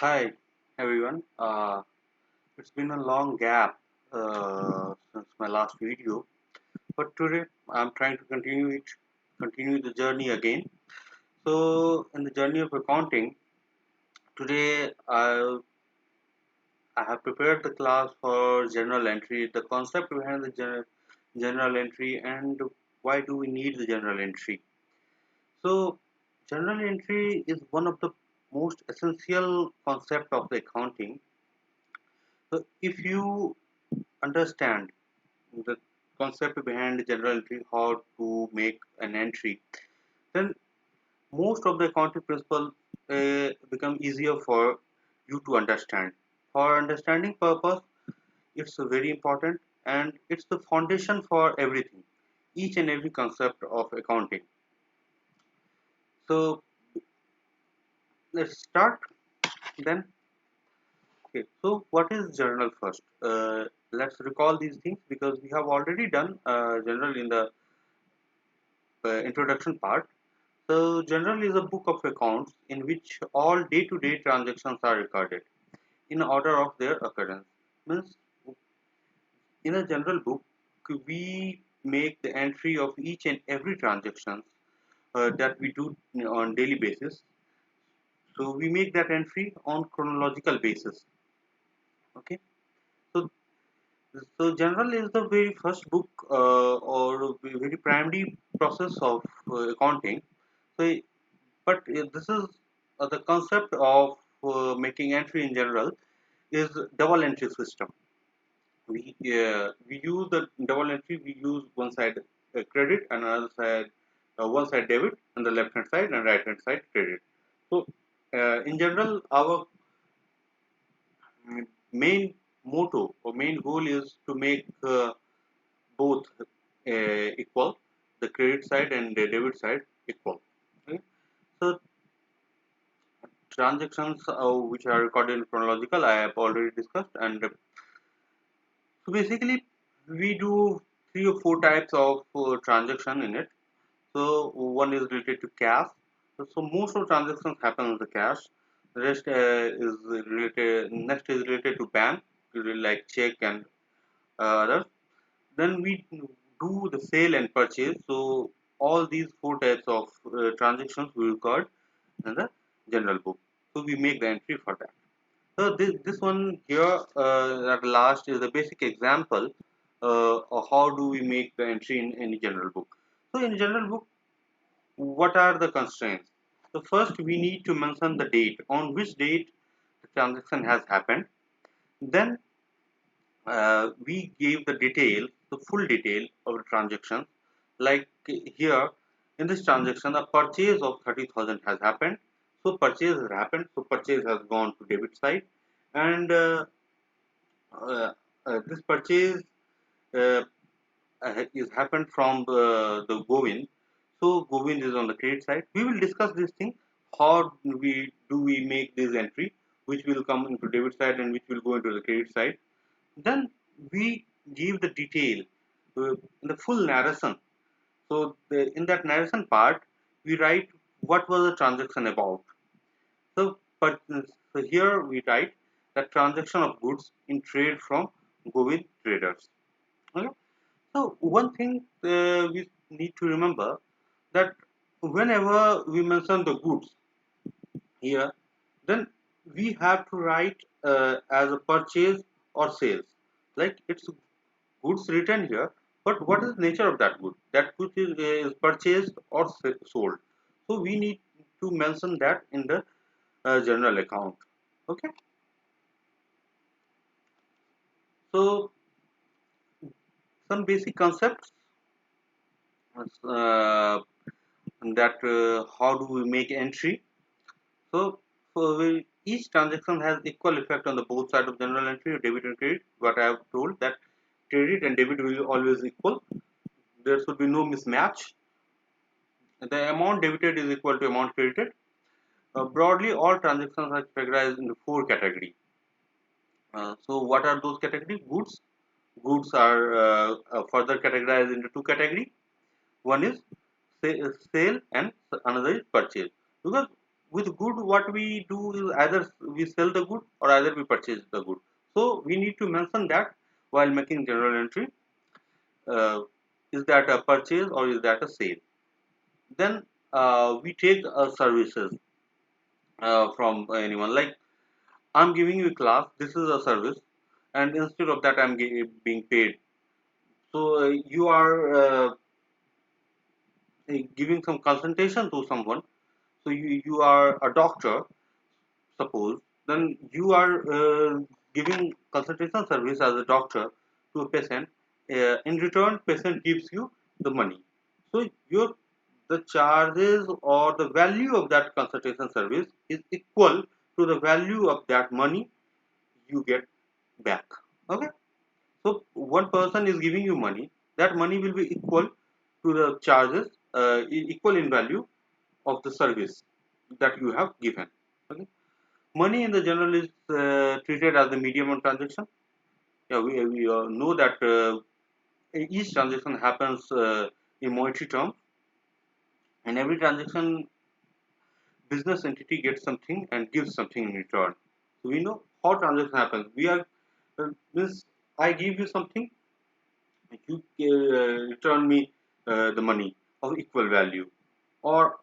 Hi everyone. It's been a long gap since my last video, but today I'm trying to continue the journey again. So, in the journey of accounting, today I have prepared the class for general entry, the concept behind the general entry, and why do we need the general entry. So, general entry is one of the most essential concept of the accounting. So, if you understand the concept behind the general entry, how to make an entry, then most of the accounting principles become easier for you to understand. For understanding purpose, it's very important and it's the foundation for everything, each and every concept of accounting. So let's start then. Okay, so what is journal first? Let's recall these things because we have already done general in the introduction part. So, journal is a book of accounts in which all day-to-day transactions are recorded in order of their occurrence. Means, in a general book, we make the entry of each and every transaction that we do on daily basis. So, we make that entry on chronological basis. Okay. So, general is the very first book or very primary process of accounting. So, but this is the concept of making entry in general is double entry system. We use the double entry. We use one side credit and another side one side debit and the left hand side and right hand side credit. So in general, our main motto or main goal is to make both equal, the credit side and the debit side equal. Okay? So transactions which are recorded in chronological I have already discussed, and so basically we do three or four types of transaction in it. So one is related to cash. So most of transactions happen in the cash. The rest is related. Next is related to bank, like check and others. Then we do the sale and purchase. So all these four types of transactions we record in the general book. So we make the entry for that. So this one here at last is the basic example of how do we make the entry in any general book. So in general book, what are the constraints? So first we need to mention the date on which date the transaction has happened. Then we give the detail, the full detail of the transaction. Like here in this transaction, a purchase of 30,000 has happened. So purchase has happened. So purchase has gone to debit side, and uh, this purchase uh, is happened from the Govind. So Govind is on the credit side. We will discuss this thing. How we make this entry, which will come into debit side and which will go into the credit side. Then we give the detail in the full narration. So in that narration part, we write what was the transaction about. So, so here we write the transaction of goods in trade from Govind traders. Okay? So one thing we need to remember that whenever we mention the goods here, then we have to write as a purchase or sales. Like it's goods written here, but what is the nature of that good? That good is purchased or sold. So we need to mention that in the general account. Okay. So some basic concepts uh, that how do we make entry. So each transaction has equal effect on the both side of general entry, debit and credit. What I have told that credit and debit will always equal. There should be no mismatch. The amount debited is equal to amount credited. Broadly, all transactions are categorized into four categories. So what are those categories? Goods. Goods are further categorized into two categories. One is sale and another is purchase. Because with good, what we do is either we sell the good or either we purchase the good. So we need to mention that while making journal entry, uh, is that a purchase or is that a sale. Then we take services from anyone, like I'm giving you a class, this is a service, and instead of that I'm being paid. So you are giving some consultation to someone. So you are a doctor, suppose, then you are giving consultation service as a doctor to a patient. In return, patient gives you the money. So your the charges or the value of that consultation service is equal to the value of that money you get back. Okay. So one person is giving you money. That money will be equal to the charges, equal in value of the service that you have given. Okay. Money in the general is treated as the medium of transaction. Yeah, we know that each transaction happens in monetary terms, and every transaction business entity gets something and gives something in return. So we know how transaction happens. We are this I give you something, you return me the money of equal value, or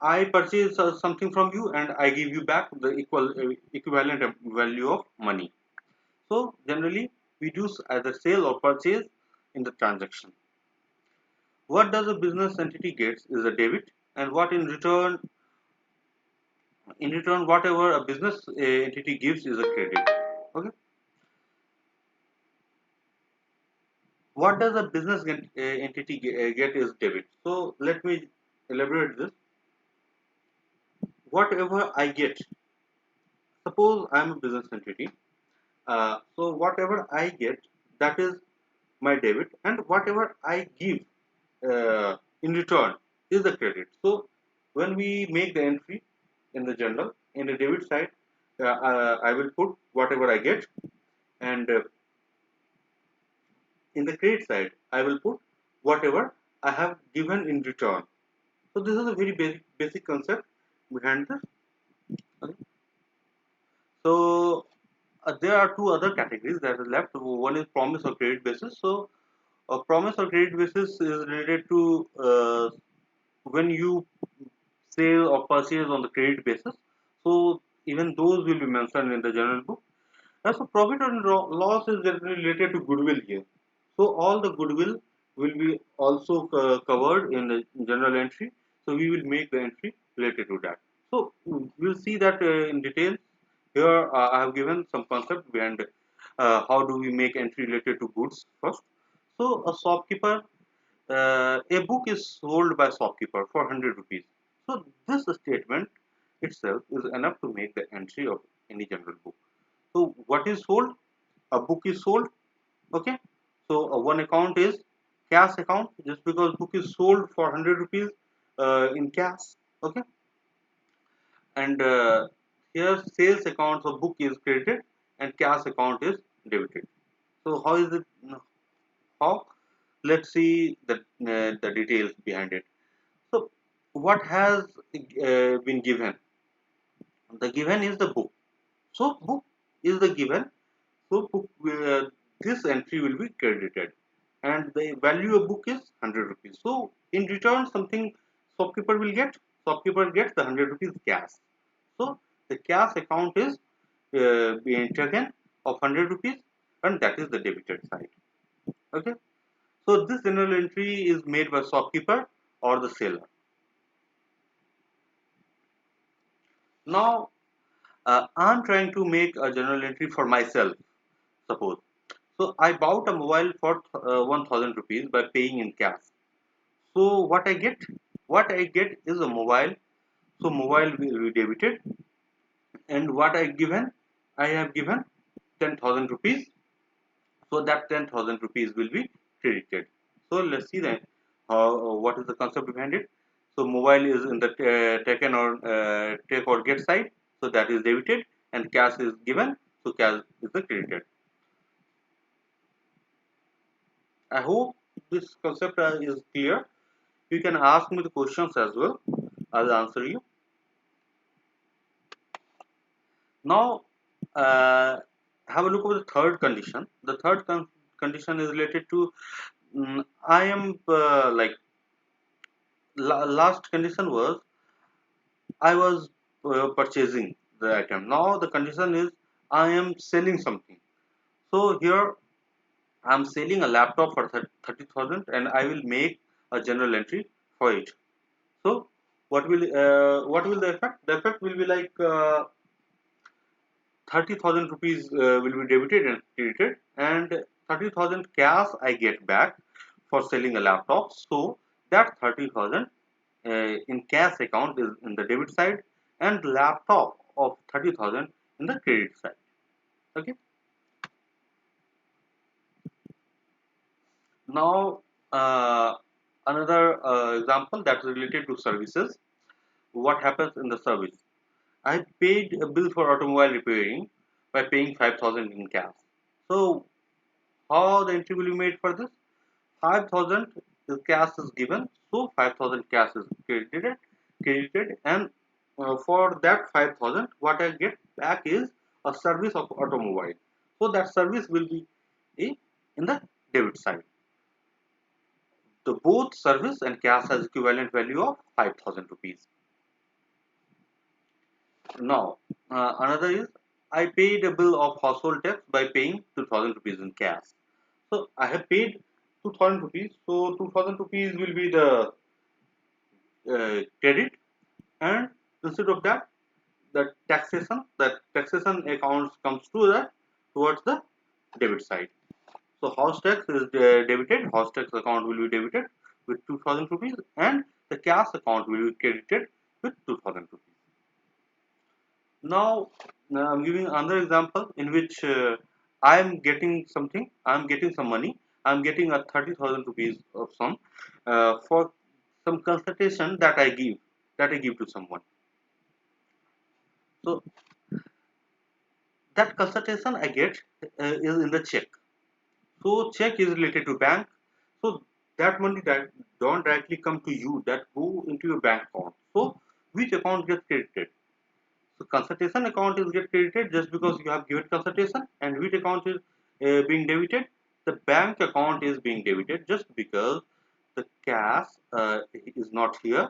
I purchase something from you and I give you back the equivalent value of money. So generally we do either sale or purchase in the transaction. What does a business entity gets is a debit, and what in return whatever a business entity gives is a credit. Okay. What does a business entity get is debit. So let me elaborate this. Whatever I get, suppose I am a business entity. So whatever I get, that is my debit, and whatever I give in return is the credit. So when we make the entry in the journal, in the debit side, I will put whatever I get, and in the credit side, I will put whatever I have given in return. So this is a very basic concept behind this. Okay. So there are two other categories that are left. One is promise or credit basis. So a promise or credit basis is related to when you sale or purchase on the credit basis. So even those will be mentioned in the general book. As for profit and loss is generally related to goodwill here. So all the goodwill will be also covered in the general entry. So we will make the entry related to that. So we'll see that in detail. Here I have given some concept behind how do we make entry related to goods first. So a shopkeeper, a book is sold by shopkeeper for 100 rupees. So this statement itself is enough to make the entry of any general book. So what is sold? A book is sold. Okay. So one account is cash account, just because book is sold for 100 rupees in cash. Okay. And here sales account of book is credited and cash account is debited. So how is it? How? Let's see the details behind it. So what has been given? The given is the book. So book is the given. So book this entry will be credited, and the value of book is 100 rupees. So in return, something shopkeeper will get. Shopkeeper gets the 100 rupees cash. So the cash account is being taken of 100 rupees, and that is the debited side. Okay. So this general entry is made by shopkeeper or the seller. Now I'm trying to make a journal entry for myself, suppose. So I bought a mobile for 1000 rupees by paying in cash. So what I get? What I get is a mobile. So mobile will be debited, and what I given? I have given 10,000 rupees. So that 10,000 rupees will be credited. So let's see then what is the concept behind it. So mobile is in the taken or take or get side. So that is debited, and cash is given. So cash is the credited. I hope this concept is clear. You can ask me the questions as well. I'll answer you. Now, have a look at the third condition. The third condition is related to I am like last condition was I was purchasing the item. Now the condition is I am selling something. So here I am selling a laptop for 30,000 and I will make a general entry for it. So what will the effect? The effect will be like 30,000 rupees will be debited and credited, and 30,000 cash I get back for selling a laptop. So that 30,000 in cash account is in the debit side, and laptop of 30,000 in the credit side. Okay. Now another example that is related to services. What happens in the service? I paid a bill for automobile repairing by paying 5,000 in cash. So how the entry will be made for this? 5,000 is cash is given, so 5,000 cash is credited, and for that 5,000, what I get back is a service of automobile. So that service will be in the debit side. The both service and cash has equivalent value of 5,000 rupees. Now, another is I paid a bill of household tax by paying 2,000 rupees in cash. So I have paid 2,000 rupees. So 2,000 rupees will be the credit, and instead of that, the taxation accounts comes to the towards the debit side. So house tax is debited. House tax account will be debited with 2,000 rupees, and the cash account will be credited with 2,000 rupees. Now, I'm giving another example in which I am getting something. I am getting some money. I am getting a 30,000 rupees of sum for some consultation that I give to someone. So that consultation I get is in the check. So check is related to bank. So that money that don't directly come to you, that go into your bank account. So which account gets credited? So consultation account is get credited just because you have given consultation, and which account is being debited? The bank account is being debited just because the cash is not here.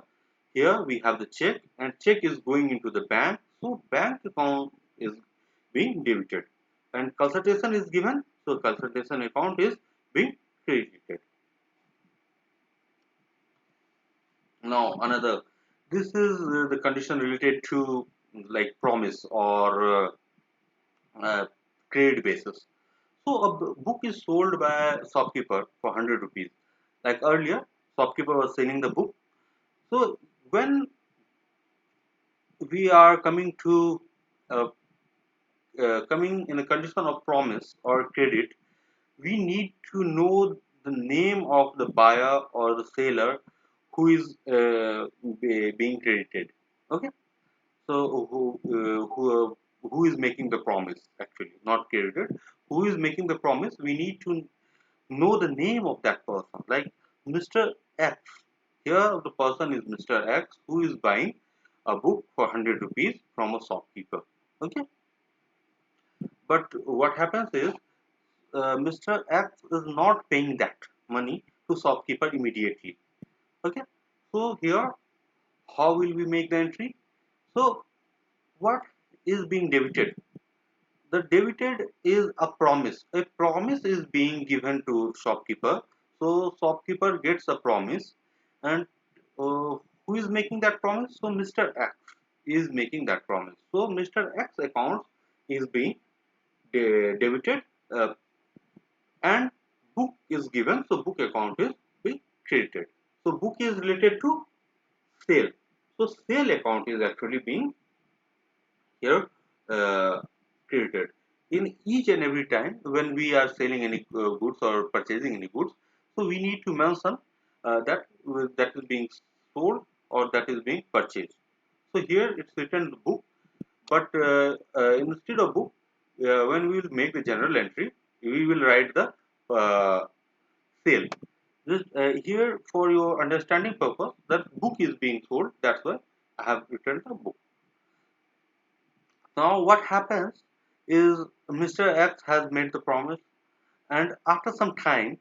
Here we have the check, and check is going into the bank. So bank account is being debited, and consultation is given. So consultation account is being credited. Now another. This is the condition related to like promise or trade basis. So a book is sold by a shopkeeper for 100 rupees. Like earlier, shopkeeper was selling the book. So when we are uh, coming in a condition of promise or credit, we need to know the name of the buyer or the seller who is being credited. Okay, so who is making the promise actually, not credited? Who is making the promise? We need to know the name of that person, like Mr. X. Here the person is Mr. X who is buying a book for 100 rupees from a shopkeeper. Okay, but what happens is Mr. X is not paying that money to shopkeeper immediately. Okay, so here how will we make the entry? So what is being debited? The debited is a promise. A promise is being given to shopkeeper. So shopkeeper gets a promise, and who is making that promise? So Mr. X is making that promise. So Mr. X account is being debited, and book is given. So book account is being credited. So book is related to sale. So sale account is actually being here created. In each and every time when we are selling any goods or purchasing any goods, so we need to mention that is being sold or that is being purchased. So here it's written book, but instead of book, when we will make the general entry, we will write the uh, sale. This here for your understanding purpose, that book is being sold. That's why I have written the book. Now what happens is Mr. X has made the promise, and after some time,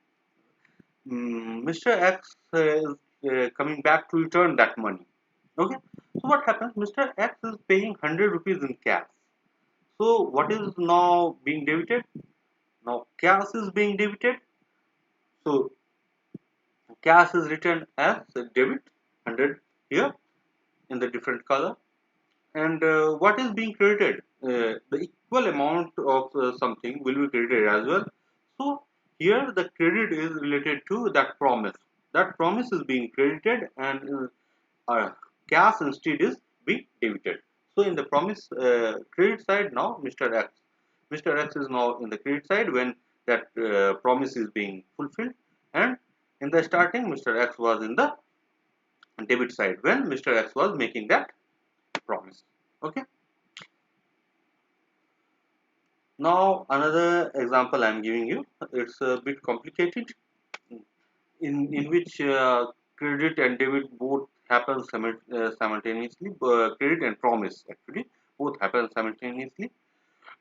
Mr. X is coming back to return that money. Okay, so what happens? Mr. X is paying 100 rupees in cash. So what is now being debited? Now cash is being debited. So cash is written as a debit 100 here in the different color, and what is being credited? The equal amount of something will be credited as well. So here the credit is related to that promise. That promise is being credited, and cash instead is being debited. So in the promise credit side now, Mr. X is now in the credit side when that promise is being fulfilled, and in the starting Mr. X was in the debit side when Mr. X was making that promise. Okay. Now another example I am giving you. It's a bit complicated, in which credit and debit both happen simultaneously. Credit and promise actually both happen simultaneously.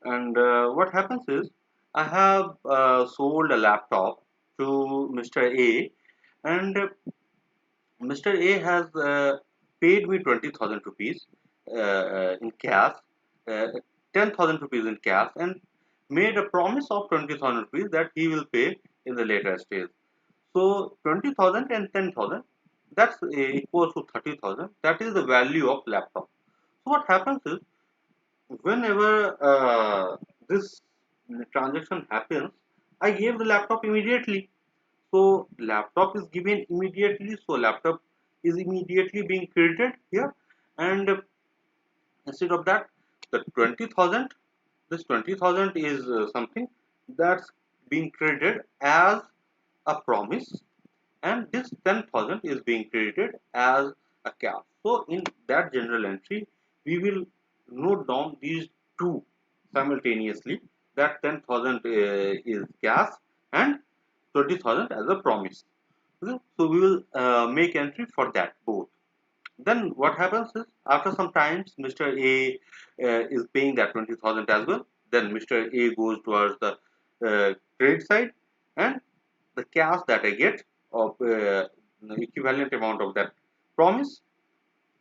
And what happens is I have sold a laptop to Mr. A, and Mr. A has paid me 20,000 rupees in cash, uh, 10,000 rupees in cash, and made a promise of 20,000 rupees that he will pay in the later stage. So 20,000 and 10,000, that's equals to 30,000. That is the value of laptop. So what happens is whenever this transaction happens, I gave the laptop immediately. So laptop is given immediately. So laptop is immediately being credited here, and instead of that, the 20,000, this 20,000 is something that's being credited as a promise, and this 10,000 is being credited as a cap. So in that general entry, we will note down these two simultaneously, that 10,000 is gas and 20,000 as a promise. Okay? So we will make entry for that both. Then what happens is after some times Mr. A is paying that 20,000 as well. Then Mr. A goes towards the credit side, and the cash that I get of the equivalent amount of that promise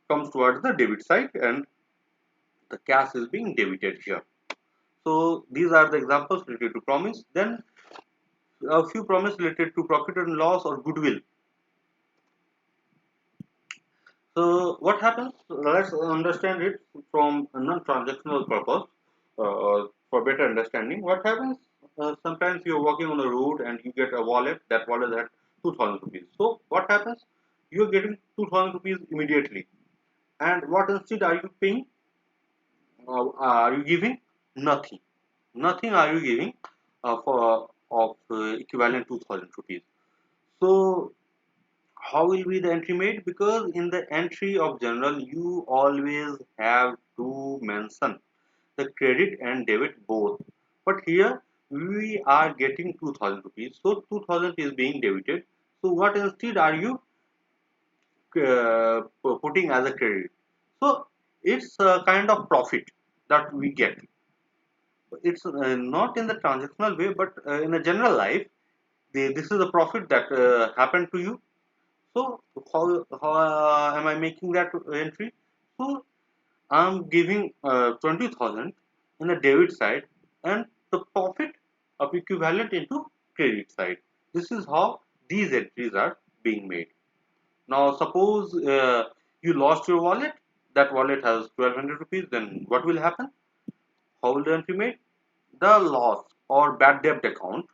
comes towards the debit side, and the cash is being debited here. So these are the examples related to promise. Then a few promise related to profit and loss or goodwill. So what happens? Let's understand it from a non-transactional purpose for better understanding. What happens? Sometimes you're walking on the road and you get a wallet. That wallet has 2,000 rupees. So what happens? You're getting 2,000 rupees immediately. And what instead are you paying? Are you giving? Nothing. Nothing are you giving for of equivalent 2,000 rupees. So how will be the entry made? Because in the entry of general you always have to mention the credit and debit both, but here we are getting 2,000 rupees, so 2,000 is being debited. So what instead are you putting as a credit? So it's a kind of profit that we get. It's not in the transactional way, but in a general life, this is a profit that happened to you. So how am I making that entry? So I'm giving 20,000 in the debit side, and the profit of equivalent into credit side. This is how these entries are being made. Now suppose you lost your wallet. That wallet has 1,200 rupees. Then what will happen? How will the entry made? The loss or bad debt account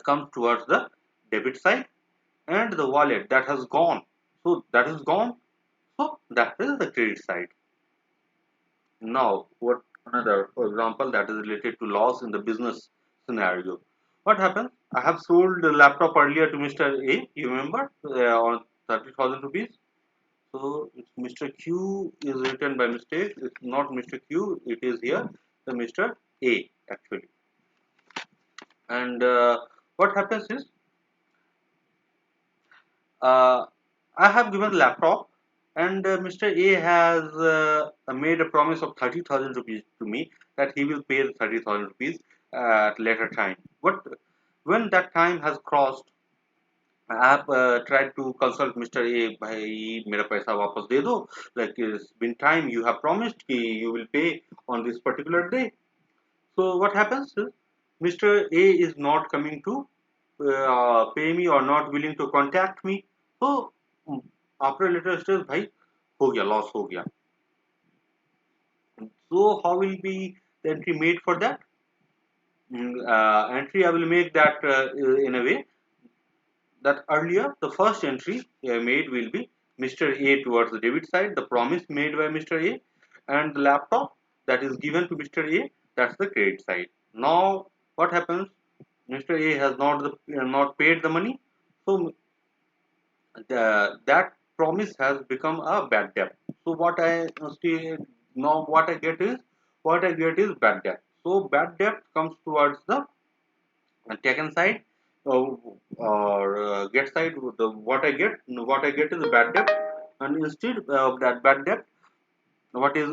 comes towards the debit side, and the wallet that has gone, so that is gone, so that is the credit side. Now what another for example that is related to loss in the business scenario. What happens? I have sold the laptop earlier to Mr. A, you remember, on 30,000 rupees. So it's Mr. Q is written by mistake. It's not Mr. Q, it is here the Mr. A actually. And what happens is uh, I have given laptop, and Mr. A has made a promise of 30,000 rupees to me, that he will pay the 30,000 rupees at later time. But when that time has crossed, I have tried to consult Mr. A, भाई मेरा पैसा वापस दे दो, like it's been time, you have promised कि you will pay on this particular day. So what happens is, Mr. A is not coming to pay me, or not willing to contact me. So after a later stage, भाई हो गया, loss हो गया. So how will be the entry made for that? Entry I will make that in a way that earlier the first entry made will be Mr. A towards the debit side, the promise made by Mr. A, and the laptop that is given to Mr. A, that's the credit side. Now what happens? Mr. A has not paid the money, so that promise has become a bad debt. So what I get is bad debt. So bad debt comes towards the taken side, or get side. The what I get is a bad debt, and instead of that bad debt, what is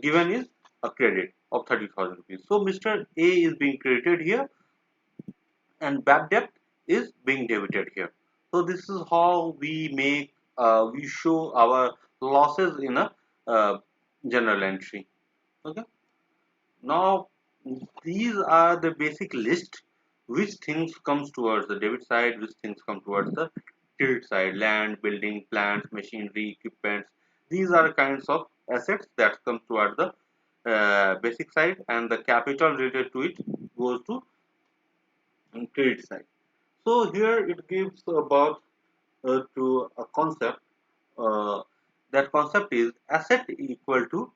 given is a credit of 30,000 rupees. So Mr. A is being credited here, and bad debt is being debited here. So this is how we show our losses in a journal entry. Okay. Now these are the basic list, which things comes towards the debit side, which things come towards the credit side: land, building, plants, machinery, equipments. These are kinds of assets that come towards the basic side, and the capital related to it goes to credit side. So here it gives about to a concept. Uh, that concept is asset equal to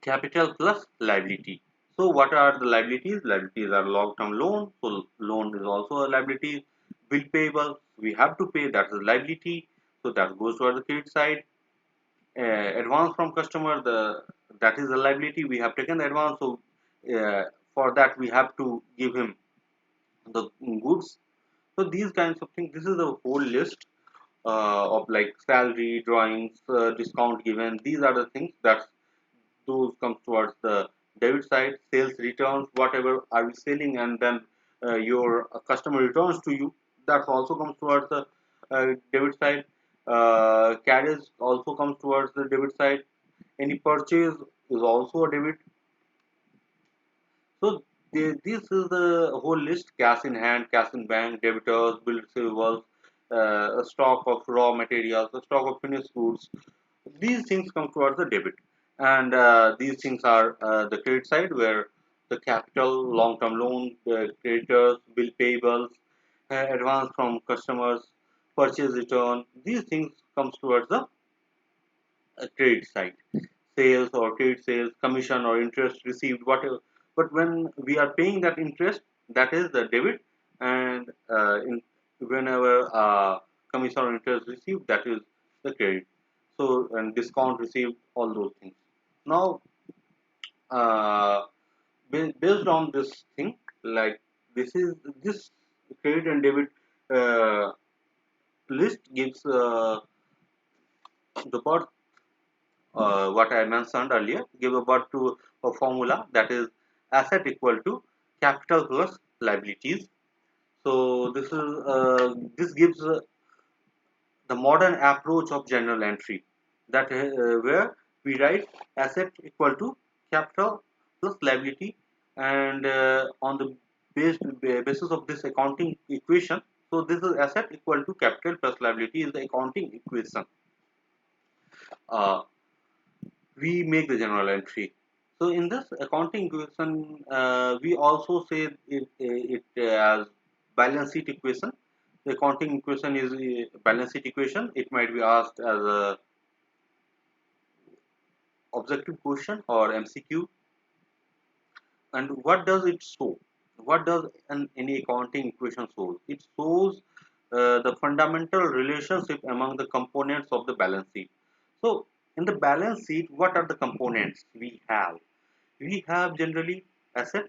capital plus liability. So what are the liabilities? Liabilities are long-term loan. So loan is also a liability. Bill payable, we have to pay. That is liability. So that goes toward the credit side. Advance from customer, the that is a liability. We have taken the advance. So for that we have to give him the goods. So these kinds of things. This is the whole list of like salary, drawings, discount given. These are the things that those comes towards the debit side. Sales returns, whatever are we selling, and then your customer returns to you, that also comes towards the debit side. Carriage also comes towards the debit side. Any purchase is also a debit. So this is the whole list: cash in hand, cash in bank, debitors, bill receivables, a stock of raw materials, a stock of finished goods. These things come towards the debit, and these things are the credit side, where the capital, long-term loan, creditors, bill payables, advance from customers, purchase return. These things comes towards the credit side. Sales or trade sales, commission or interest received, whatever. But when we are paying that interest, that is the debit, and whenever commission or interest received, that is the credit. So and discount received, all those things. Now, uh, based on this thing, like this credit and debit uh, list gives the birth, what I mentioned earlier, give a birth to a formula, that is asset equal to capital plus liabilities. So this gives the modern approach of journal entry, that where we write asset equal to capital plus liability, and on the basis of this accounting equation. So this is asset equal to capital plus liability is the accounting equation. Uh, we make the general entry. So in this accounting equation, we also say it as balance sheet equation. The accounting equation is a balance sheet equation. It might be asked as a objective question or MCQ. And what does it show? What does any accounting equation shows? It shows the fundamental relationship among the components of the balance sheet. So in the balance sheet, what are the components we have? We have generally asset,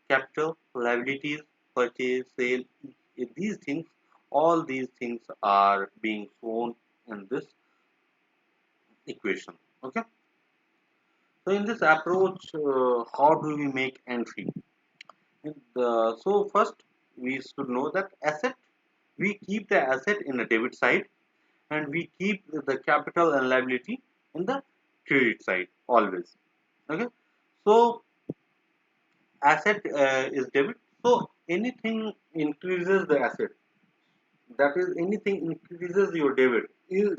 capital, liabilities, purchase, sale. These things, all these things are being shown in this equation. Okay. So in this approach, how do we make entry? So first we should know that asset, we keep the asset in the debit side and we keep the capital and liability in the credit side always. Okay. So asset is debit. So anything increases the asset, that is anything increases your debit is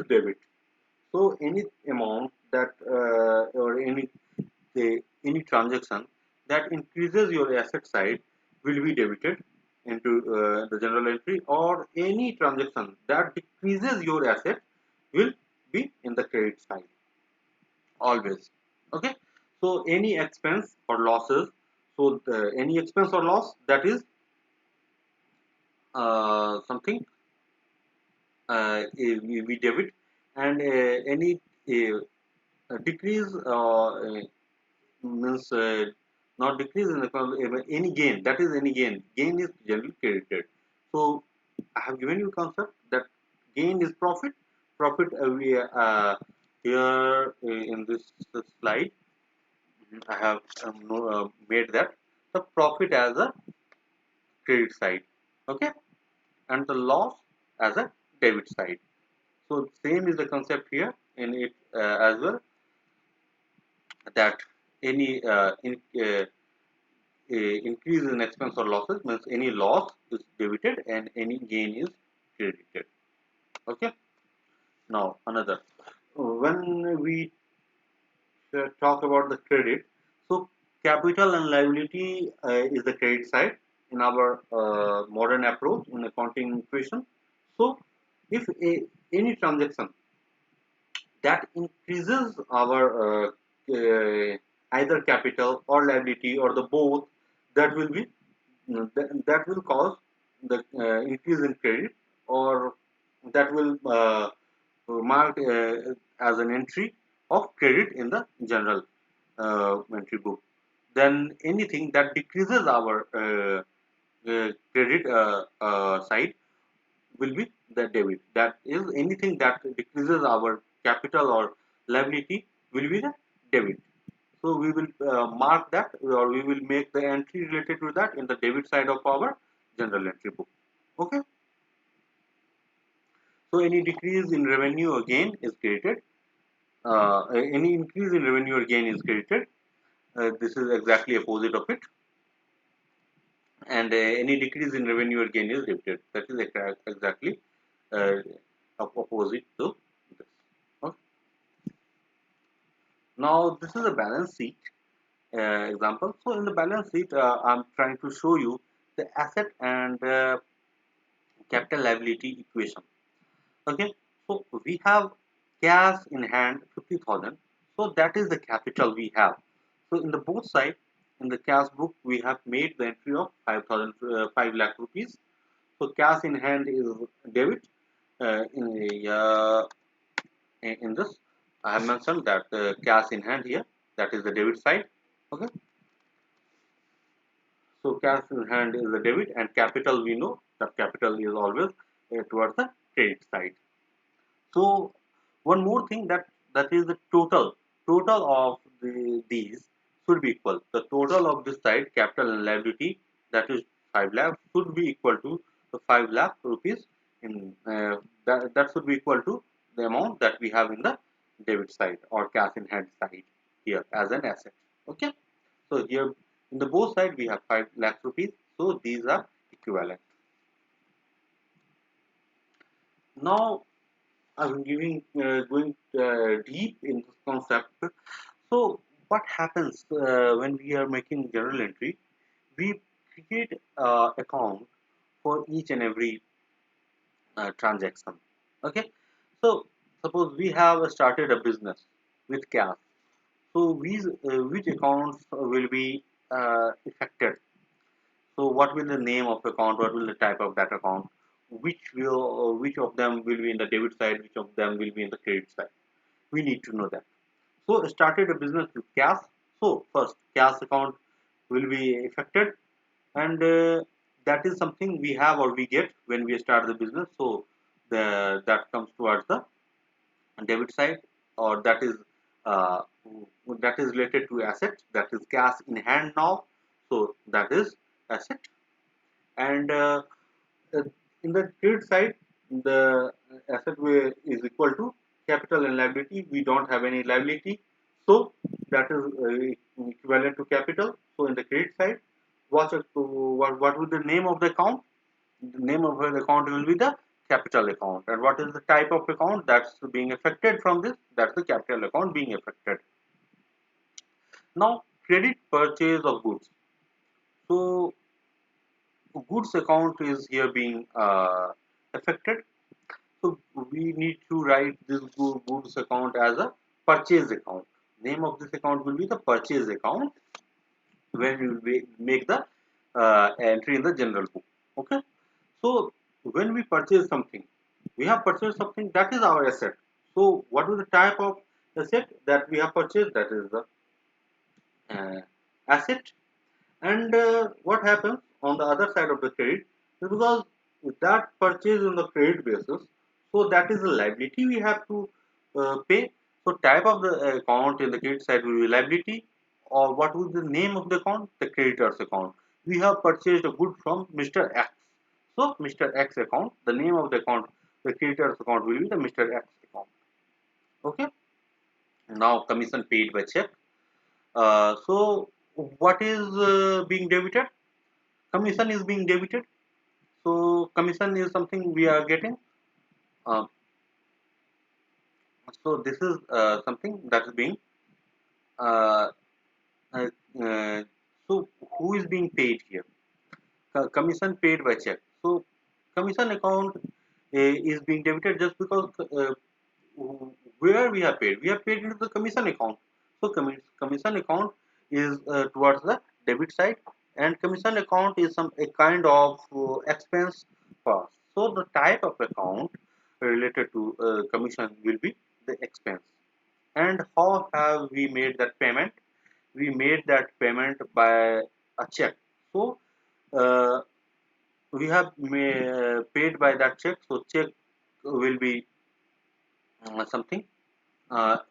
debit. So any amount that or any say any transaction that increases your asset side will be debited into the general entry, or any transaction that decreases your asset will be in the credit side always. Okay. So any expense or losses, so any expense or loss that is something we debit, and any decrease means not decrease in the any gain, that is any gain is generally credited. So I have given you concept that gain is profit. Profit we here in this slide I have made that the profit as a credit side. Okay. And the loss as a debit side. So same is the concept here in it as well, that any increase in expense or losses means any loss is debited and any gain is credited. Okay. Now another, when we talk about the credit, so capital and liability is the credit side in our modern approach in accounting equation. So if any transaction that increases our either capital or liability or the both, that will be that will cause the increase in credit, or that will mark as an entry of credit in the general entry book. Then anything that decreases our credit side will be the debit. That is anything that decreases our capital or liability will be the debit. So we will mark that, or we will make the entry related to that in the debit side of our general entry book. Okay. So any decrease in revenue or gain is created. Any increase in revenue or gain is created. This is exactly opposite of it. And any decrease in revenue or gain is debited. That is exactly uh, opposite to this. Okay. Now this is a balance sheet example. So in the balance sheet, I'm trying to show you the asset and capital liability equation. Okay, so we have cash in hand 50,000. So that is the capital we have. So in the both side, in the cash book, we have made the entry of 5,000, 5 lakh rupees. So cash in hand is debit. In this, I have mentioned that cash in hand here, that is the debit side. Okay, so cash in hand is the debit, and capital we know that capital is always towards the credit side. So one more thing, that is the total of these should be equal. The total of this side, capital and liability, that is 5 lakh, should be equal to the 5 lakh rupees in that should be equal to the amount that we have in the debit side or cash in hand side here as an asset. Okay. So here in the both side we have 5 lakh rupees. So these are equivalent. Now I'm going deep in this concept. So what happens when we are making journal entry? We create account for each and every transaction. Okay. So suppose we have started a business with cash. So which accounts will be affected? So what will the name of account? What will the type of that account? Which of them will be in the debit side? Which of them will be in the credit side? We need to know that. So started a business with cash. So first cash account will be affected, and that is something we have or we get when we start the business. So that comes towards the debit side, or uh, that is related to asset, that is cash in hand now, so that is asset. And uh, in the credit side, the is equal to capital and liability. We don't have any liability, so that is equivalent to capital. So in the credit side, what would the name of the account? The name of the account will be the capital account. And what is the type of account that's being affected from this? That's the capital account being affected. Now, credit purchase of goods. So goods account is here being affected. So we need to write this goods account as a purchase account. Name of this account will be the purchase account when you will make the entry in the general book. Okay. So when we purchase something, we have purchased something that is our asset. So what is the type of asset that we have purchased? That is the uh, asset. And what happens on the other side of the credit is because that purchase on the credit basis, so that is the liability we have to pay. So type of the account in the credit side will be liability, or what was the name of the account? The creditor's account. We have purchased a good from Mr. X. So Mr. X account, the name of the account, the creditor's account will be the Mr. X account. Okay. Now commission paid by check. So what is being debited? Commission is being debited. So commission is something we are getting. Uh, so this is something that is being. Uh, uh, uh, so who is being paid here? Commission paid by check. So commission account is being debited just because where we have paid. We have paid into the commission account. So commission account is towards the debit side, and commission account is a kind of expense for us. So the type of account related to commission will be the expense. And how have we made that payment? We made that payment by a check. So uh, we have paid by that check. So check will be something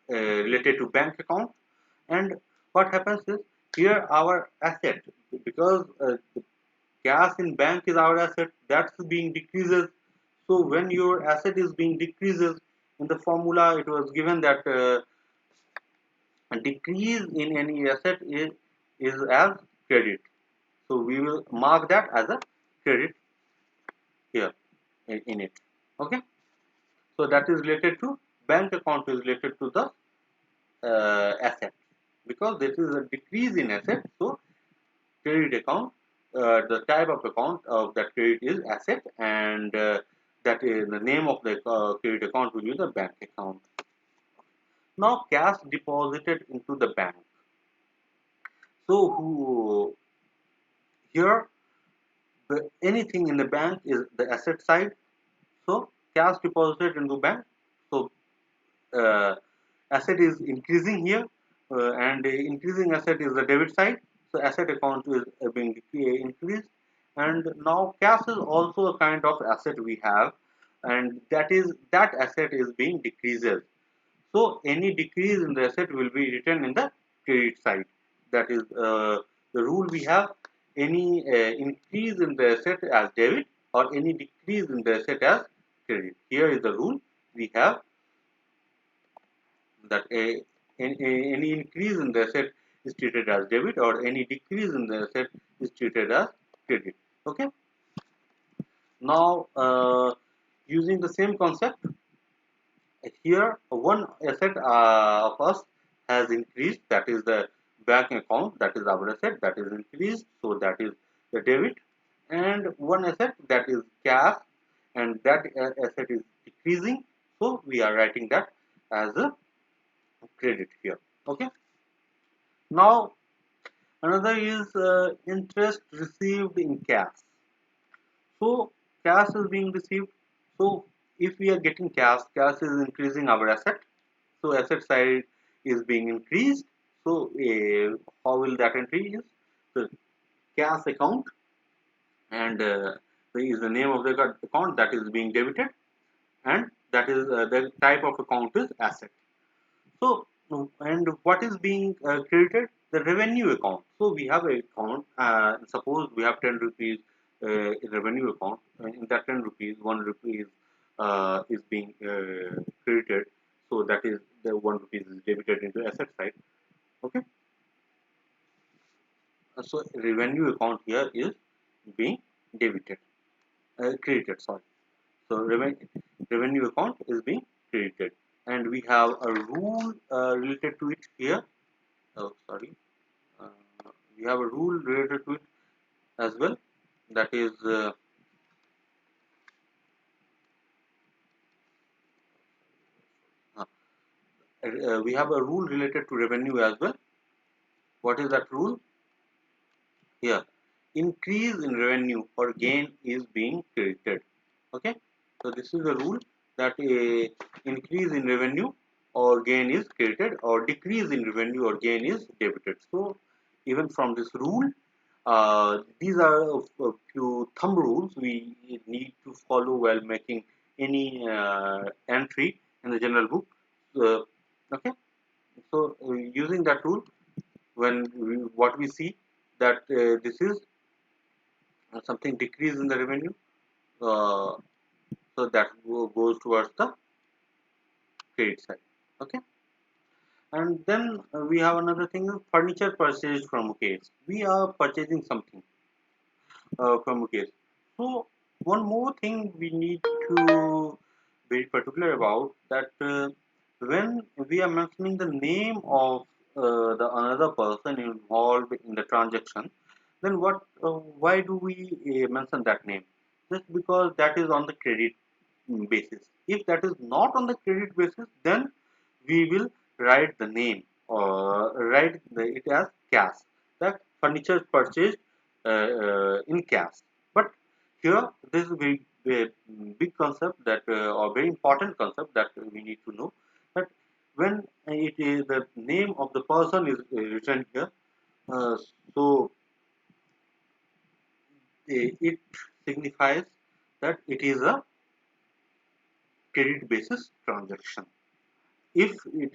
related to bank account. And what happens is here our asset, because the cash in bank is our asset, that's being decreases. So when your asset is being decreases, in the formula it was given that a decrease in any asset is as credit. So we will mark that as a credit here in it. Okay. So that is related to bank account is related to the asset, because this is a decrease in asset. So credit account, the type of account of that credit is asset, and that is the name of the credit account will be the bank account. Now cash deposited into the bank. So who here anything in the bank is the asset side. So cash deposited into bank. So uh, asset is increasing here, and increasing asset is the debit side. So asset account is being increased, and now cash is also a kind of asset we have, and that asset is being decreases. So any decrease in the asset will be written in the credit side. That is the rule we have. Any increase in the asset as debit, or any decrease in the asset as credit. Here is the rule we have, that any increase in the asset is treated as debit, or any decrease in the asset is treated as credit. Okay. Now using the same concept, here one asset of us has increased, that is the bank account, that is our asset, that is increased, so that is the debit. And one asset, that is cash, and that asset is decreasing, so we are writing that as a credit here. Okay. Now another is interest received in cash. So cash is being received. So if we are getting cash, cash is increasing our asset. So asset side is being increased. So how will that entry is the cash account, and is the name of the account that is being debited. and that is the type of account is asset. So, and what is being created? The revenue account. So we have a account. Suppose we have 10 rupees revenue account. In that 10 rupees, 1 rupee is being credited. So that is the 1 rupees is debited into asset side. Okay. So revenue account here is being debited, credited. Sorry. So revenue account is being credited, and we have a rule related to it here. Oh, sorry. Uh, we have a rule related to it as well. That is, uh, we have a rule related to revenue as well. What is that rule? Here, increase in revenue or gain is being credited. Okay, so this is a rule that a increase in revenue or gain is credited, or decrease in revenue or gain is debited. So even from this rule, these are a few thumb rules we need to follow while making any entry in the general book. Uh, okay, so using that rule, what we see that this is something decrease in the revenue, uh, so that goes towards the credit side. Okay, and then we have another thing: furniture purchased from Mukesh. We are purchasing something from Mukesh. So one more thing we need to be particular about, that when we are mentioning the name of the another person involved in the transaction, then why do we mention that name? Just because that is on the credit basis. If that is not on the credit basis, then we will write the name or it as cash. That furniture purchased in cash. But here, this is a very big concept that, or very important concept that we need to know, that when it is the name of the person is written here, uh, so it signifies that it is a credit basis transaction. If it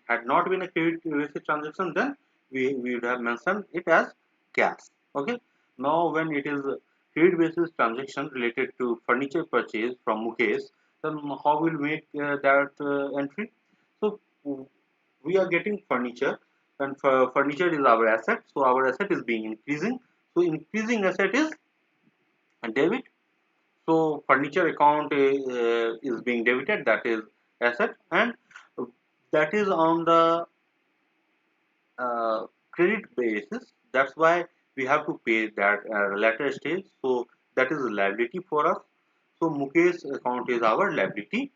had not been a credit basis transaction, then we would have mentioned it as cash. Okay. Now, when it is a credit basis transaction related to furniture purchase from Mukesh, then how will we make that entry? So we are getting furniture, and furniture is our asset. So our asset is being increasing. So increasing asset is a debit. So furniture account is being debited. That is asset, and that is on the credit basis. That's why we have to pay that later stage. So that is a liability for us. So Mukesh account is our liability,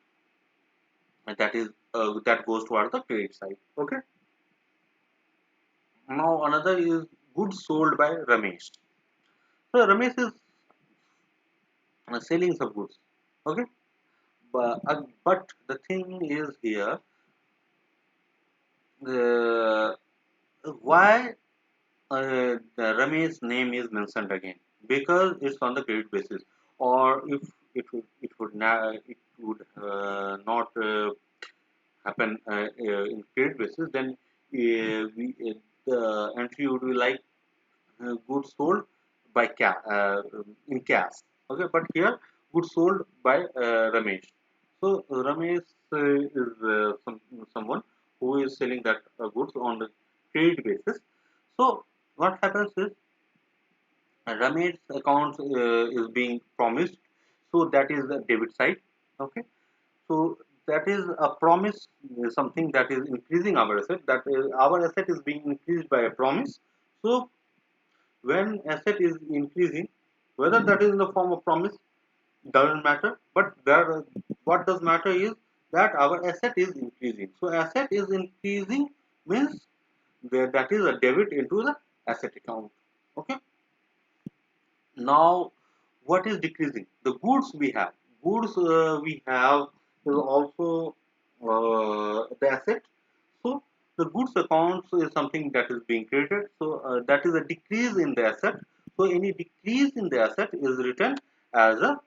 and that goes towards the credit side. Okay. Now another is goods sold by Ramesh. So Ramesh is selling some goods. Okay. But the thing is here, the why the Ramesh name is mentioned again, because it's on the credit basis, or if it would not happen in credit basis, then the entry would be like goods sold by in cash. Okay, but here goods sold by Ramesh. So Ramesh is someone who is selling that goods on the credit basis. So what happens is Ramesh's account is being promised, so that is the debit side. Okay, so that is a promise, something that is increasing our asset. That is, our asset is being increased by a promise. So when asset is increasing, whether that is in the form of promise doesn't matter, but there, what does matter is that our asset is increasing. So asset is increasing means that is a debit into the asset account. Okay. Now, what is decreasing? The goods we have. Goods we have is also the asset. So the goods account is something that is being created. So that is a decrease in the asset. So any decrease in the asset is written as a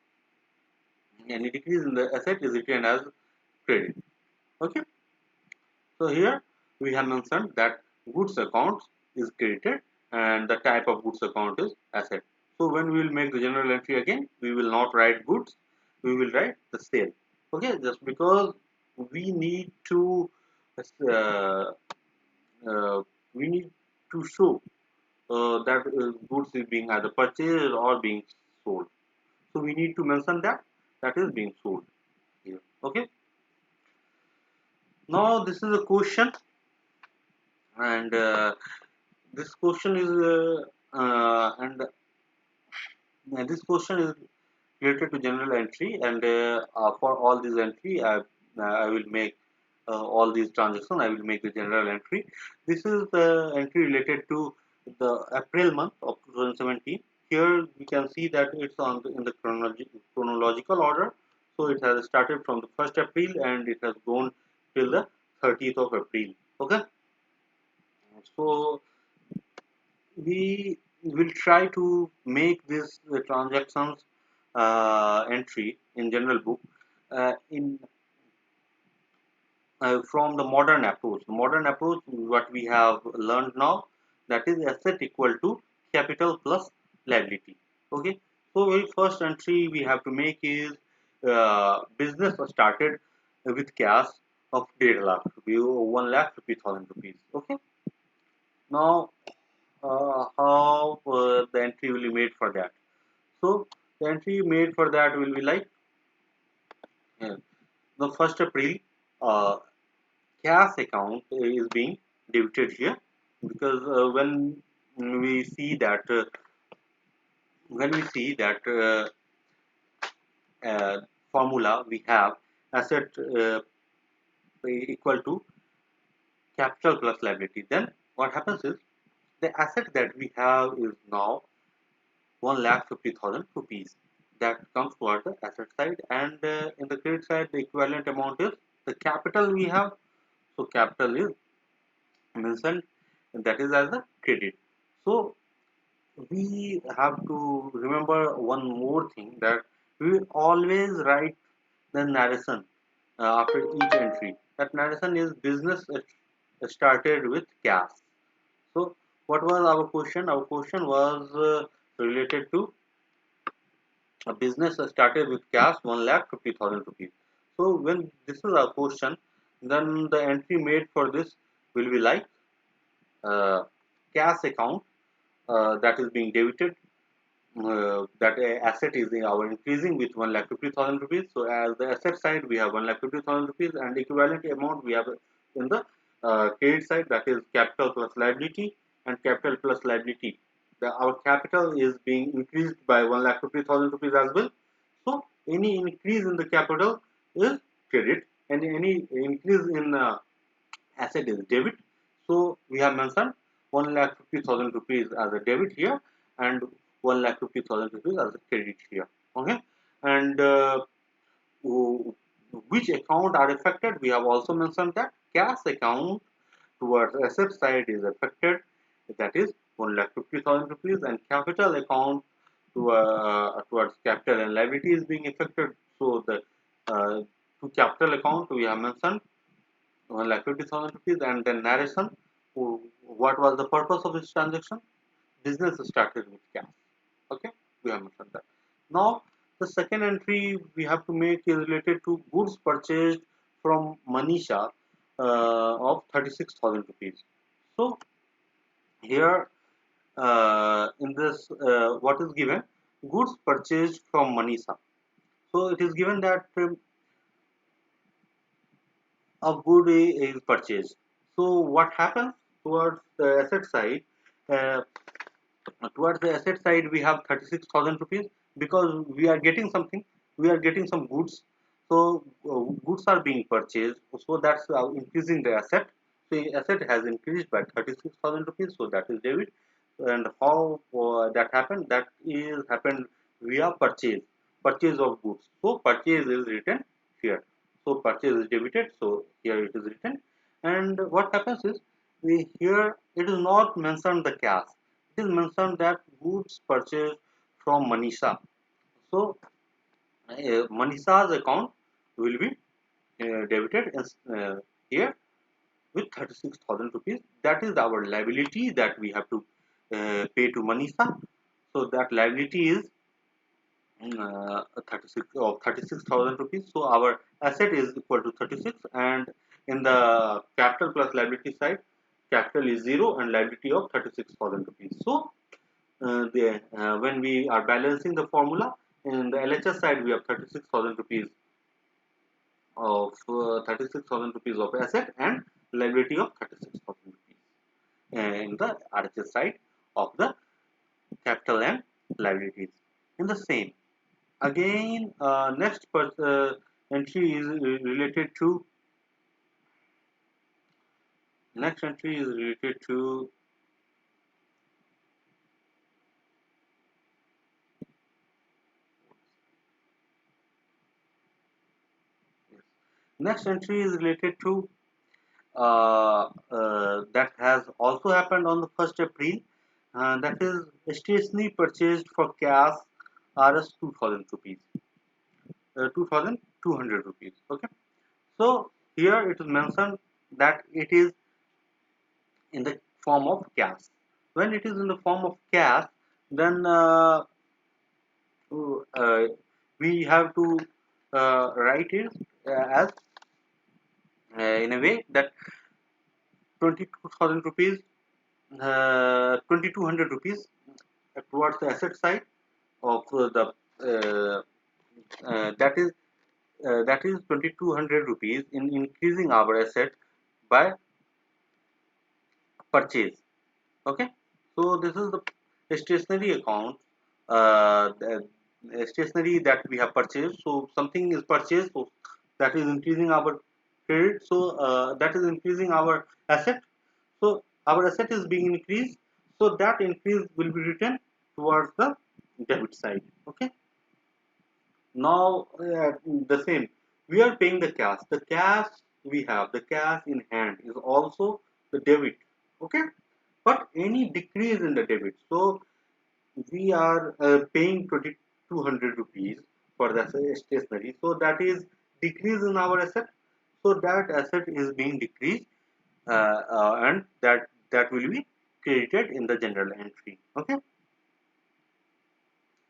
Any decrease in the asset is written as credit. Okay. So here we have mentioned that goods account is credited and the type of goods account is asset. So when we will make the general entry again, we will not write goods, we will write the sale. Okay, just because we need to uh, uh, we need to show that goods is being either purchased or being sold. So we need to mention that that is being sold here. Okay. Now this is a question, and this question is and this question is related to general entry, and for all these entry I will make all these transactions. I will make the general entry. This is the entry related to the April month of 2017. Here we can see that it's on in the chronological order. So it has started from the 1st April and it has gone till the 30th of April. Okay. So we will try to make this transactions entry in general book in from the modern approach. Modern approach, what we have learned now, that is asset equal to capital plus liability. Okay. So very first entry we have to make is business started with cash of 1.5 lakh rupees, 1,50,000 rupees. Okay. Now how the entry will be made for that. So the entry made for that will be like the 1st April uh, cash account is being debited here, because we see that when we see that formula, we have asset equal to capital plus liability. Then what happens is the asset that we have is now 1,50,000 rupees. That comes toward the asset side, and in the credit side, the equivalent amount is the capital we have. So capital is mentioned, and that is as a credit. So we have to remember one more thing, that we always write the narration after each entry. That narration is business started with cash. So what was our question? Our question was related to a business started with cash 1,50,000 rupees. So when this is our question, then the entry made for this will be like uh, cash account that is being debited. That asset is our increasing with 1,50,000 rupees. So as the asset side we have 1,50,000 rupees, and equivalent amount we have in the credit side, that is capital plus liability, and capital plus liability. Our capital is being increased by 1,50,000 rupees as well. So any increase in the capital is credit, and any increase in asset is debit. So we have mentioned 1,50,000 rupees as a debit here, and 1,50,000 rupees as a credit here. Okay, and which account are affected? We have also mentioned that cash account towards asset side is affected. That is 1,50,000 rupees, and capital account towards capital and liability is being affected. So the to capital account we have mentioned 1,50,000 rupees, and then narration. What was the purpose of this transaction? Business started with cash. Okay, we have mentioned that. Now, the second entry we have to make is related to goods purchased from Manisha of 36,000 rupees. So, here in this, what is given? Goods purchased from Manisha. So, it is given that a good is purchased. So what happens towards the asset side? Uh, Towards the asset side, we have 36,000 rupees, because we are getting something. We are getting some goods. So goods are being purchased. So that's increasing the asset. So the asset has increased by 36,000 rupees. So that is debit. And how that happened? That is happened via purchase. Purchase of goods. So purchase is written here. So purchase is debited. So here it is written. And what happens is, we here it is not mentioned the cash. It is mentioned that goods purchased from Manisha. So Manisha's account will be debited here with 36,000 rupees. That is our liability that we have to pay to Manisha. So that liability is 36,000 rupees. So our asset is equal to 36, and in the capital plus liability side, capital is 0 and liability of 36,000 rupees. So when we are balancing the formula, in the LHS side we have 36,000 rupees of 36,000 rupees of asset and liability of 36,000 rupees in the RHS side of the capital and liabilities. In the same again, entry is related to next entry is related to next entry is related to that has also happened on the 1st April. That is stationery purchased for cash Rs 2000 rupees, 2200 rupees. Okay, so here it is mentioned that it is in the form of cash. When it is in the form of cash, then uh, we have to write it as in a way that 22,000 rupees, 2200 rupees towards the asset side of the uh, that is 2200 rupees in increasing our asset by purchase. Okay, so this is the stationery account, the stationery that we have purchased. So something is purchased, so that is increasing our credit. So that is increasing our asset. So our asset is being increased. So that increase will be written towards the debit side. Okay. Now the same. We are paying the cash. The cash we have, the cash in hand is also the debit. Okay, but any decrease in the debit, so we are paying 2200 rupees for the stationery, so that is decrease in our asset, so that asset is being decreased, and that will be credited in the general entry. Okay,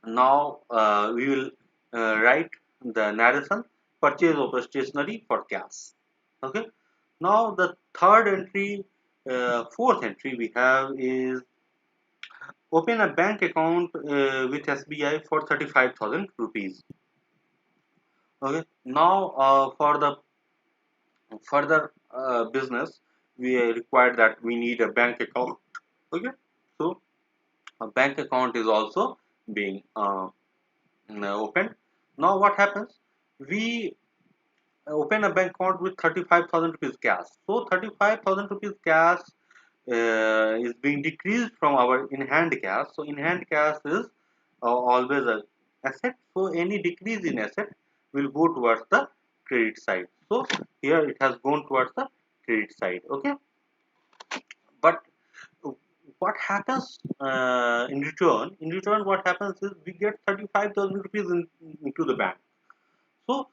now we will write the narration purchase of the stationery for cash. Okay, now the third entry, fourth entry we have is open a bank account with SBI for 35,000 rupees. Okay. Now for the further business, we require that we need a bank account. Okay. So a bank account is also being opened. Now what happens? We open a bank account with 35,000 rupees cash. So 35,000 rupees cash is being decreased from our in hand cash. So in hand cash is always a asset. So any decrease in asset will go towards the credit side. So here it has gone towards the credit side. Okay, but what happens in return? In return, what happens is we get 35,000 rupees into the bank. So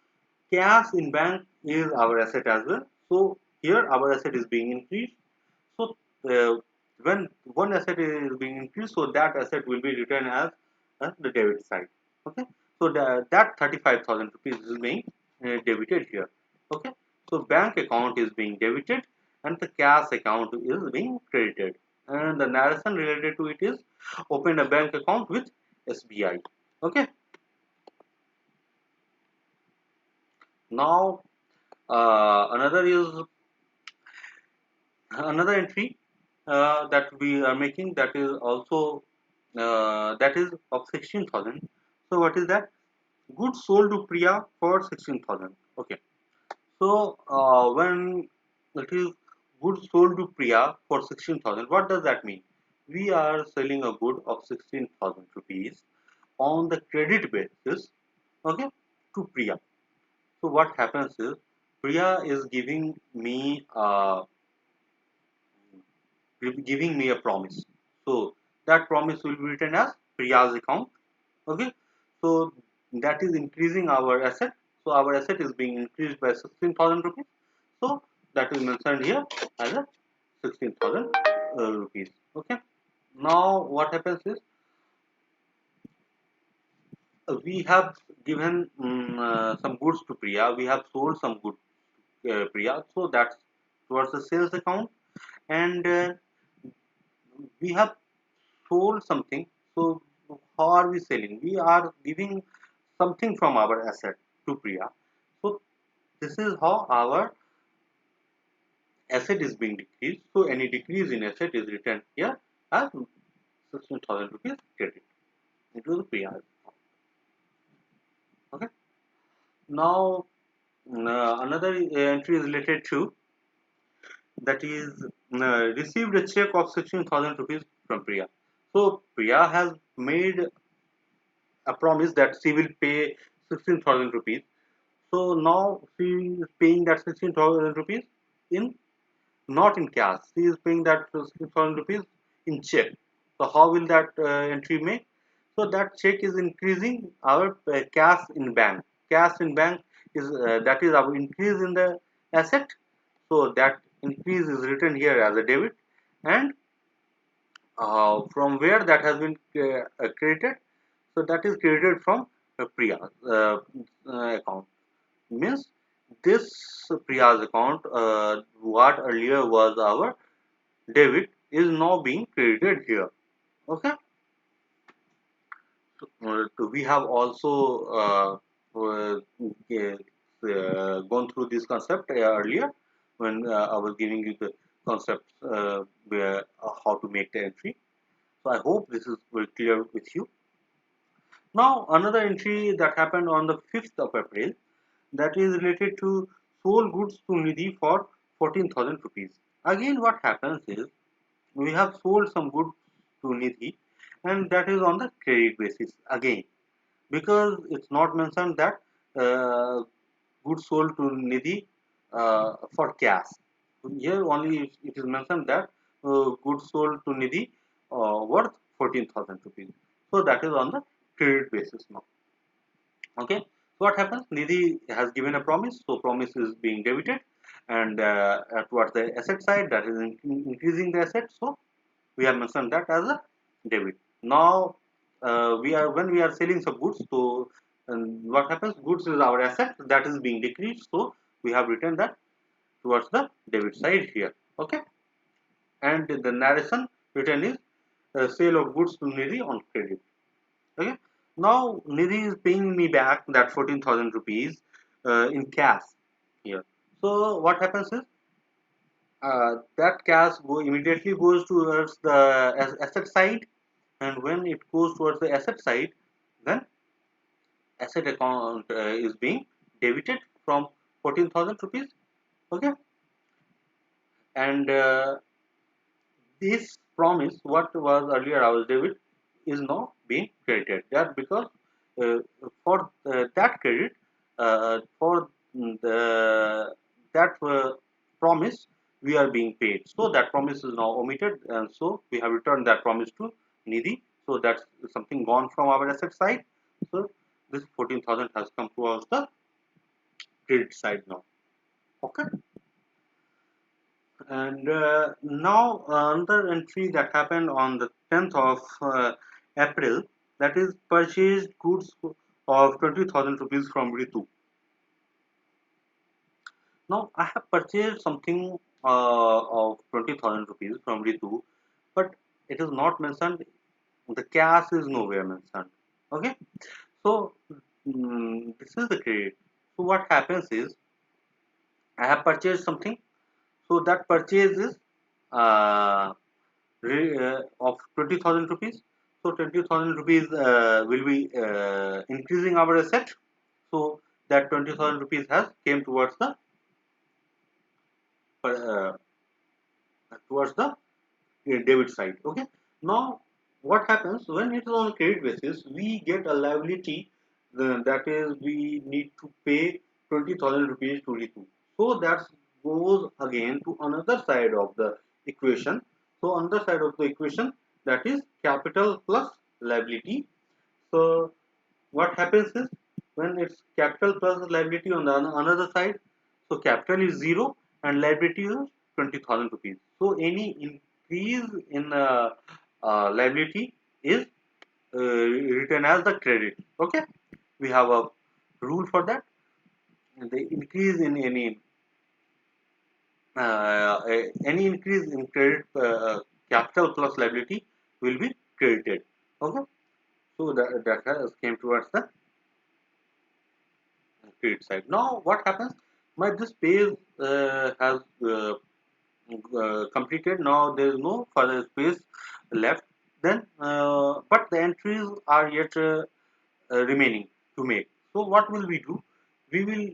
cash in bank is our asset as well. So here our asset is being increased. So when one asset is being increased, so that asset will be written as the debit side. Okay. So that 35,000 rupees is being debited here. Okay. So bank account is being debited and the cash account is being credited. And the narration related to it is open a bank account with SBI. Okay. Now another entry that we are making, that is also that is of 16,000. So what is that? Goods sold to Priya for 16,000. Okay. So when it is goods sold to Priya for 16,000, what does that mean? We are selling a good of 16,000 rupees on the credit basis. Okay, to Priya. So what happens is Priya is giving me a promise. So that promise will be written as Priya's account. Okay. So that is increasing our asset. So our asset is being increased by 16,000 rupees. So that is mentioned here as a 16,000 rupees. Okay. Now what happens is we have given some goods to Priya. We have sold some goods Priya. So that's towards the sales account, and we have sold something. So how are we selling? We are giving something from our asset to Priya. So this is how our asset is being decreased. So any decrease in asset is written here as 16,000 rupees credit into the Priya account. Okay. Now another entry is related to, that is, received a check of 16,000 rupees from Priya. So Priya has made a promise that she will pay 16,000 rupees. So now she is paying that 16,000 rupees in, not in cash. She is paying that 16,000 rupees in check. So how will that entry make? So that check is increasing our cash in bank. Cash in bank is that is our increase in the asset. So that increase is written here as a debit, and from where that has been created. So that is created from Priya's account. Means this Priya's account, what earlier was our debit, is now being credited here. Okay. So we have also gone through this concept earlier when I was giving you the concepts how to make the entry. So I hope this is very clear with you. Now another entry that happened on the 5th of April, that is related to sold goods to Nidhi for 14,000 rupees. Again what happens is we have sold some goods to Nidhi, and that is on the credit basis again, because it's not mentioned that uh, goods sold to Nidhi for cash. Here only it is mentioned that goods sold to Nidhi worth 14,000 rupees. So that is on the credit basis now. Okay. So what happens? Nidhi has given a promise, so promise is being debited, and towards the asset side, that is increasing the asset. So we have mentioned that as a debit. Now we are, when we are selling some goods, so what happens? Goods is our asset that is being decreased, so we have written that towards the debit side here. Okay. And the narration written is sale of goods to Nidhi on credit. Okay. Now Nidhi is paying me back that 14,000 rupees in cash here. So what happens is that cash immediately goes towards the asset side, and when it goes towards the asset side, then asset account is being debited from 14,000 rupees. Okay. And this promise, what was earlier our debit, is now being credited. That because uh, for that credit, for the that promise, we are being paid. So that promise is now omitted, and so we have returned that promise to Nidhi. So that's something gone from our asset side. So this 14,000 has come towards the credit side now. Okay. And now another entry that happened on the 10th of April, that is purchased goods of 20,000 rupees from Ritu. Now I have purchased something of 20,000 rupees from Ritu, but it is not mentioned. The cash is nowhere mentioned. Okay, so this is the credit. So what happens is I have purchased something. So that purchase is uh, of 20,000 rupees. So 20,000 rupees will be increasing our asset. So that 20,000 rupees has came uh, towards the debit side. Okay. Now what happens when it is on credit basis? We get a liability, that is we need to pay 20,000 rupees to Ritu. So that goes again to another side of the equation. So another side of the equation, that is capital plus liability. So what happens is when it's capital plus liability on the another side. So capital is 0 and liability is 20,000 rupees. So any increase in liability is written as the credit. Okay, we have a rule for that. The increase in any increase in credit capital plus liability will be credited. Okay, so that has came towards the credit side. Now what happens? My this page has completed. Now there is no further space left. Then, but the entries are yet remaining to make. So what will we do? We will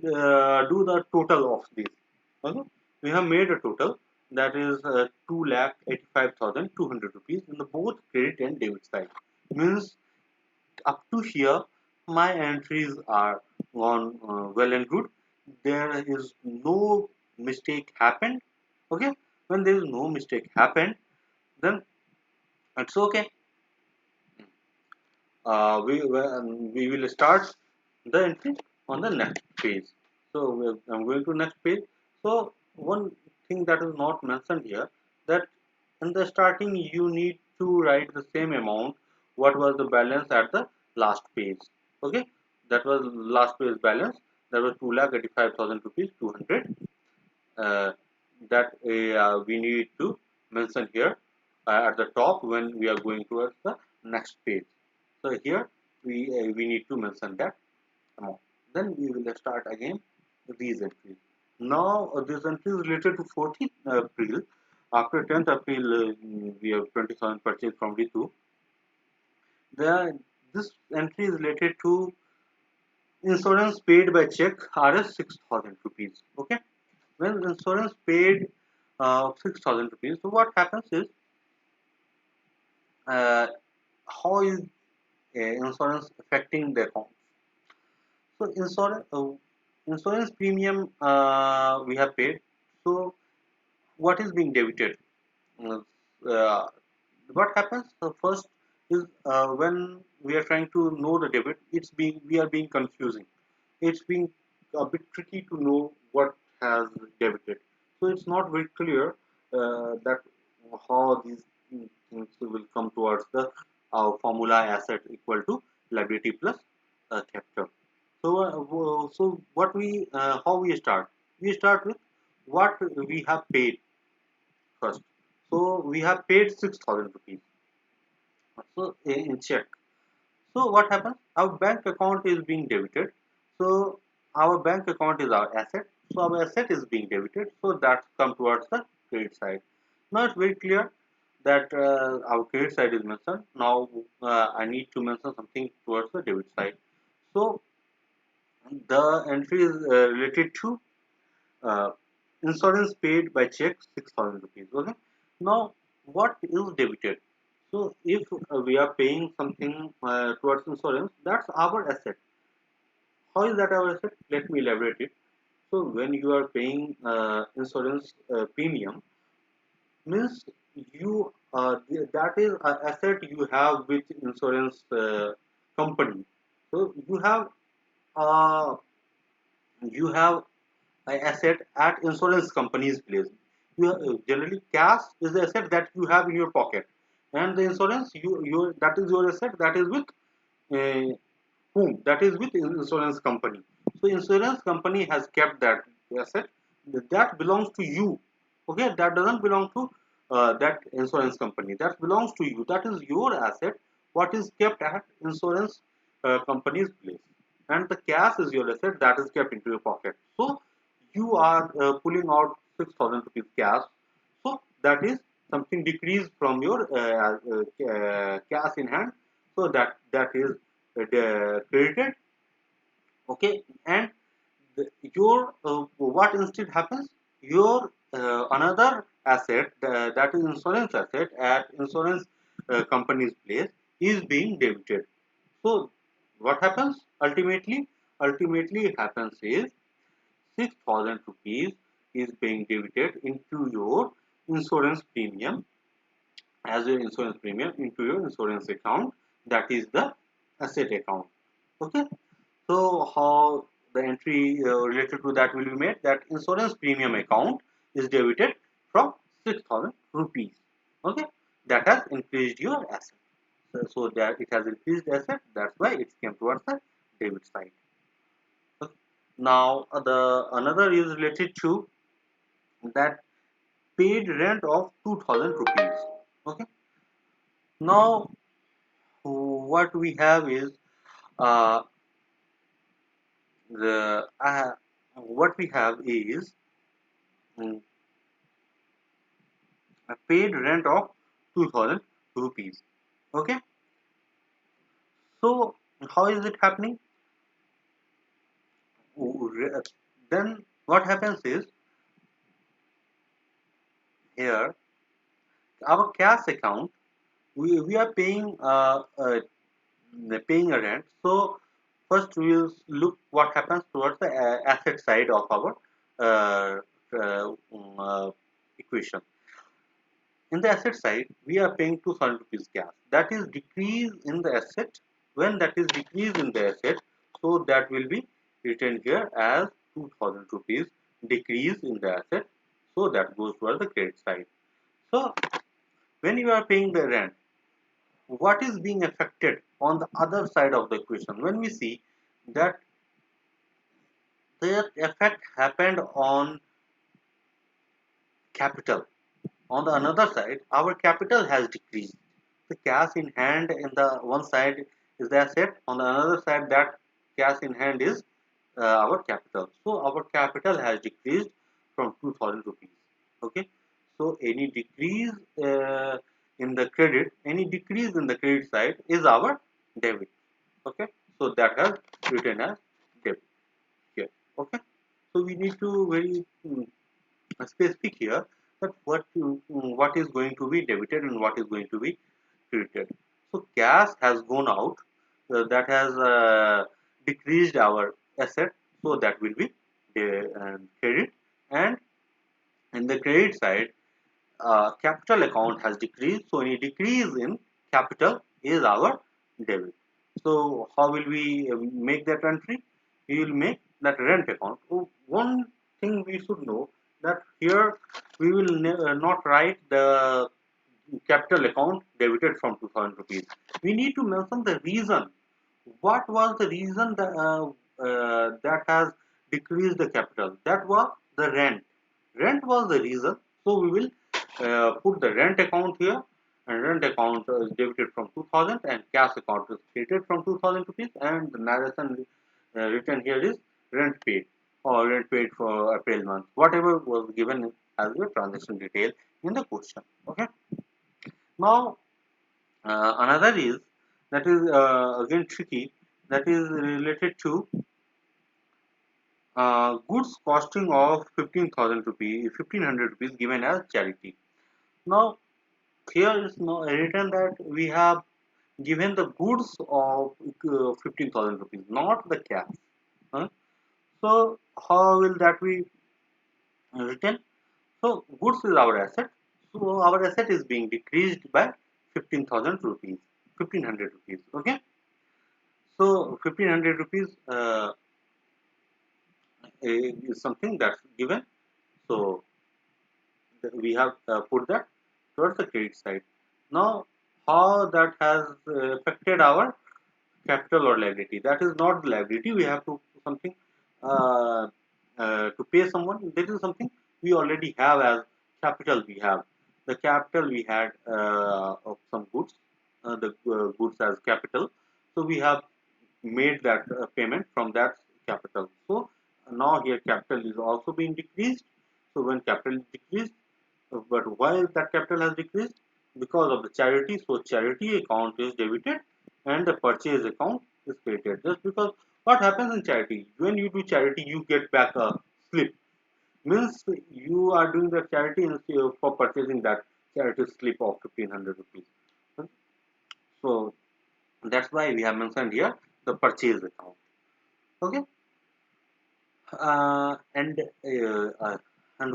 do the total of this. Okay? We have made a total that is 2,85,200 rupees in the both credit and debit side. Means up to here my entries are gone well and good. There is no mistake happened. Okay, when there is no mistake happened, then it's okay. We will start the entry on the next page. So I'm going to next page. So one thing that is not mentioned here, that in the starting you need to write the same amount what was the balance at the last page. Okay, that was last page balance, that was 2,85,000 rupees 200. uh, that we need to mention here at the top when we are going towards the next page. So here we need to mention that amount. Then we will start again these entries. Now this entry is related to 14th April. After 10th April, we have 27 purchase from D2. This entry is related to insurance paid by check RS 6,000 rupees. Okay, when insurance paid 6,000 rupees, so what happens is uh, how is insurance affecting the account? So insurance premium we have paid. So what is being debited? Uh, uh, what happens first is when we are trying to know the debit, we are being confusing. It's being a bit tricky to know what has debited. So it's not very clear that how these things will come towards the formula asset equal to liability plus capital. So what we how we start? We start with what we have paid first. So we have paid 6,000 rupees. So in check. So what happens? Our bank account is being debited. So our bank account is our asset. So our asset is being debited. So that come towards the credit side. Now it's very clear that our credit side is mentioned. Now I need to mention something towards the debit side. So the entry is related to uh, insurance paid by check 6,000 rupees. Okay. Now what is debited? So if we are paying something towards insurance, that's our asset. How is that our asset? Let me elaborate it. So when you are paying insurance premium, means you that is an asset you have with insurance company. So uh, you have an asset at insurance company's place. Generally cash is the asset that you have in your pocket, and the insurance your that is your asset that is with uh, whom? That is with insurance company. So insurance company has kept that asset that belongs to you. Okay, that doesn't belong to that insurance company. That belongs to you. That is your asset. What is kept at insurance company's place, and the cash is your asset that is kept into your pocket. So you are pulling out 6,000 rupees cash. So that is something decreased from your cash in hand. So that is credited. Okay, and your what instead happens, your another asset that is insurance asset at insurance company's place is being debited. So what happens ultimately happens is 6,000 rupees is being debited into your insurance premium as your insurance premium into your insurance account, that is the asset account. Okay, So how the entry related to that will be made, that insurance premium account is debited from 6,000 rupees. Okay, that has increased your asset. So that it has increased asset, that's why it came towards the debit side. Okay. Now the another is related to that paid rent of 2,000 rupees. Okay. Now what we have is uh, the what we have is mm, a paid rent of 2,000 rupees. Okay. So how is it happening? Then what happens is, here our cash account, we are paying a rent. So first we will look what happens towards the asset side of our uh, equation. In the asset side, we are paying 2,000 rupees cash. That is decrease in the asset. When that is decrease in the asset, so that will be written here as 2,000 rupees decrease in the asset. So that goes towards the credit side. So when you are paying the rent, what is being affected on the other side of the equation? When we see that the effect happened on capital, on the another side, our capital has decreased. The cash in hand in the one side is the asset, on the other side that cash in hand is our capital. So our capital has decreased from 2,000 rupees. Okay. So any decrease in the credit, any decrease in the credit side is our debit. Okay. So that has written as debit here. Okay. So we need to very specific here that what is going to be debited and what is going to be credited. So cash has gone out, that has decreased our asset, so that will be credit. And in the credit side, capital account has decreased, so any decrease in capital is our debit. So how will we make that entry? We will make that rent account. So one thing we should know, that here we will not write the capital account debited from 2,000 rupees. We need to mention the reason. What was the reason that has decreased the capital? That was the rent. Rent was the reason. So we will put the rent account here, and rent account is debited from 2,000 and cash account is credited from 2,000 rupees, and the narration written here is rent paid, or rent paid for April month, whatever was given as the transaction detail in the question. Okay. Now another is, that is again tricky, that is related to goods costing of 15,000 rupees, 1,500 rupees given as charity. Now here is now written that we have given the goods of 15,000 rupees, not the cash. Huh? So how will that be written? So goods is our asset. So our asset is being decreased by 15,000 rupees, 1,500 rupees. Okay. So 1,500 rupees is something that's given. So we have put that towards the credit side. Now how that has affected our capital or liability? That is not the liability. We have to something uh, to pay someone. This is something we already have as capital. We have the capital we had of some goods, the goods as capital. So we have made that payment from that capital. So now here capital is also being decreased. So when capital is decreased, but why that capital has decreased? Because of the charity. So charity account is debited and the purchase account is credited. Just because what happens in charity? When you do charity, you get back a slip. Means you are doing the charity for purchasing that charity slip of 1,500 rupees. So that's why we have mentioned here the purchase account. Okay. And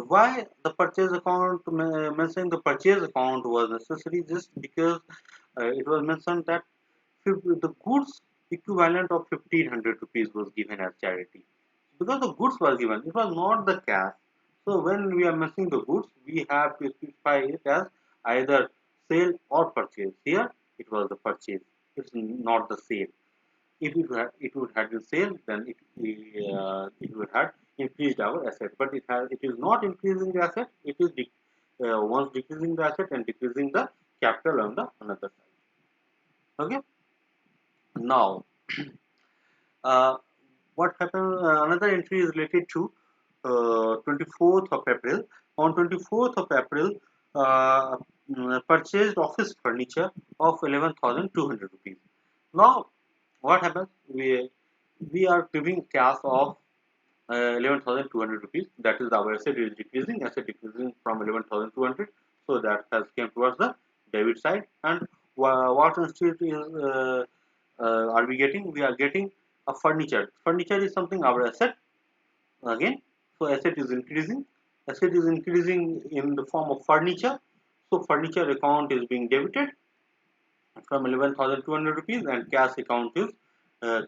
why the purchase account, mentioning the purchase account was necessary, just because it was mentioned that the goods equivalent of 1500 rupees was given as charity. Because the goods were given, it was not the cash. So when we are mentioning the goods, we have to specify it as either sale or purchase. Here it was the purchase. It's not the sale. If it would have been sale, then it would have increased our asset. But it is not increasing the asset. It is once decreasing the asset and decreasing the capital on the another side. Okay. Now, uh, what happened? Another entry is related to 24th of April. On 24th of April, uh, purchased office furniture of 11,200 rupees. Now, what happens? We are giving cash of 11,200 rupees. That is, our asset is decreasing. Asset decreasing from 11,200. So that has came towards the debit side. And what instead is are we getting? We are getting a furniture. Furniture is something our asset again. So asset is increasing. Asset is increasing in the form of furniture. So furniture account is being debited from 11,200 rupees and cash account is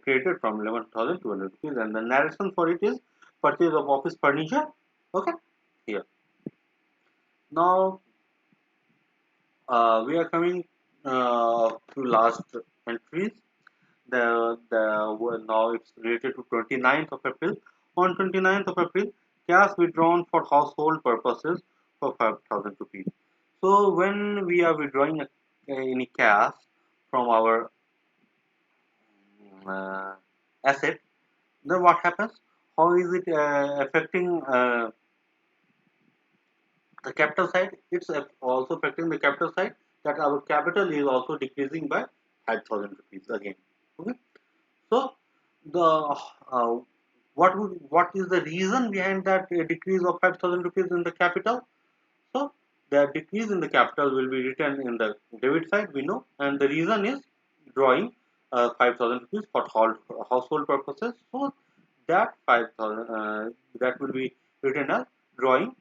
created from 11,200 rupees, and the narration for it is purchase of office furniture. Okay, here. Now we are coming to last entries. Now it's related to 29th of April. On 29th of April, cash withdrawn for household purposes for 5,000 rupees. So when we are withdrawing any cash from our uh, asset, then what happens? How is it affecting the capital side? It's also affecting the capital side, that our capital is also decreasing by 5,000 rupees again. Okay. So the what is the reason behind that decrease of 5,000 rupees in the capital? So the decrease in the capital will be written in the debit side, we know, and the reason is drawing 5,000 rupees for household purposes. So that 5,000 that will be written as drawing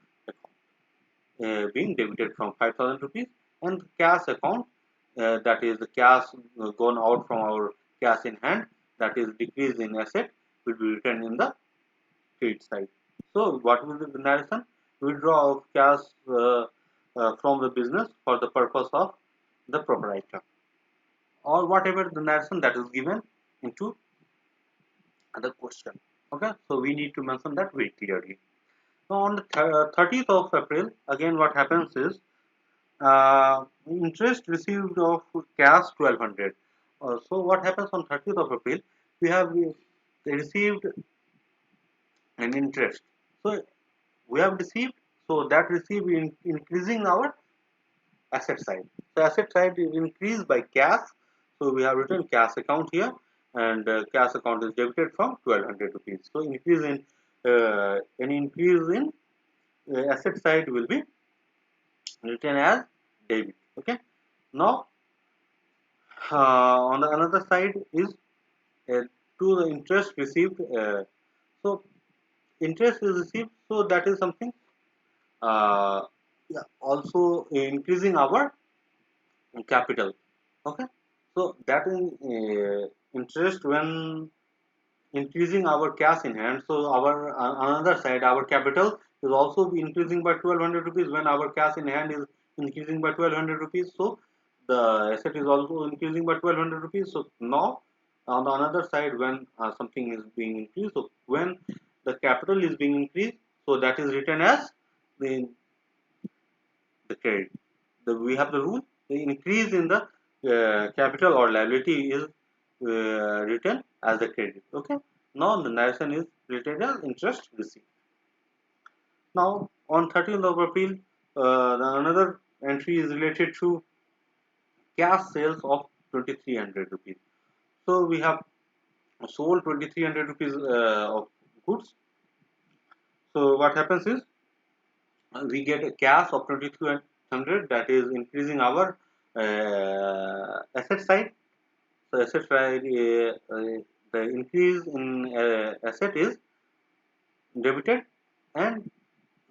being debited from 5,000 rupees, and cash account, that is the cash gone out from our cash in hand, that is decrease in asset, will be written in the credit side. So what will be the narration? Withdraw of cash from the business for the purpose of the proprietor, or whatever the narration that is given into the question. Okay, so we need to mention that very clearly. Now on the 30th of April, again what happens is interest received of cash 1200. So what happens on 30th of April? We have received an interest. So we have received, so that receive increasing our asset side. So asset side is increased by cash. So we have written cash account here, and cash account is debited from 1200 rupees. So increase in an increase in asset side will be written as debit. Okay. Now on the another side is uh, to the interest received. So interest is received. So that is something uh, yeah, also increasing our capital. Okay, so that is interest when increasing our cash in hand. So our another side, our capital is also increasing by 1200 rupees when our cash in hand is increasing by 1200 rupees. So the asset is also increasing by 1200 rupees. So now on the another side, when something is being increased, so when the capital is being increased, so that is written as the credit. We have the rule, the increase in the capital or liability is written as the credit. Okay. Now the narration is written as interest received. Now on 13th of April, another entry is related to cash sales of 2300 rupees. So we have sold 2300 rupees of goods. So what happens is we get a cash of 2200, that is increasing our asset side. So asset side, the increase in asset is debited, and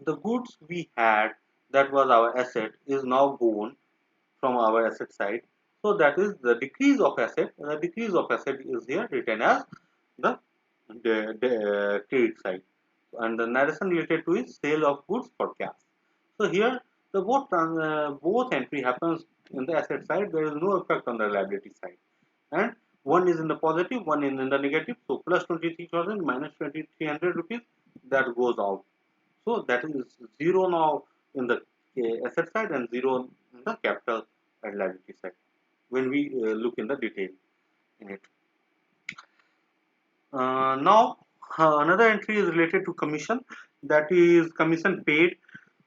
the goods we had, that was our asset, is now gone from our asset side. So that is the decrease of asset. The decrease of asset is here written as the, credit side, and the narration related to is sale of goods for cash. So here the both entry happens in the asset side. There is no effect on the liability side, and one is in the positive, one is in the negative. So plus 23,000 minus 2,300 rupees, that goes out. So that is zero now in the asset side and zero in the capital and liability side when we look in the detail in it. Now, another entry is related to commission, that is commission paid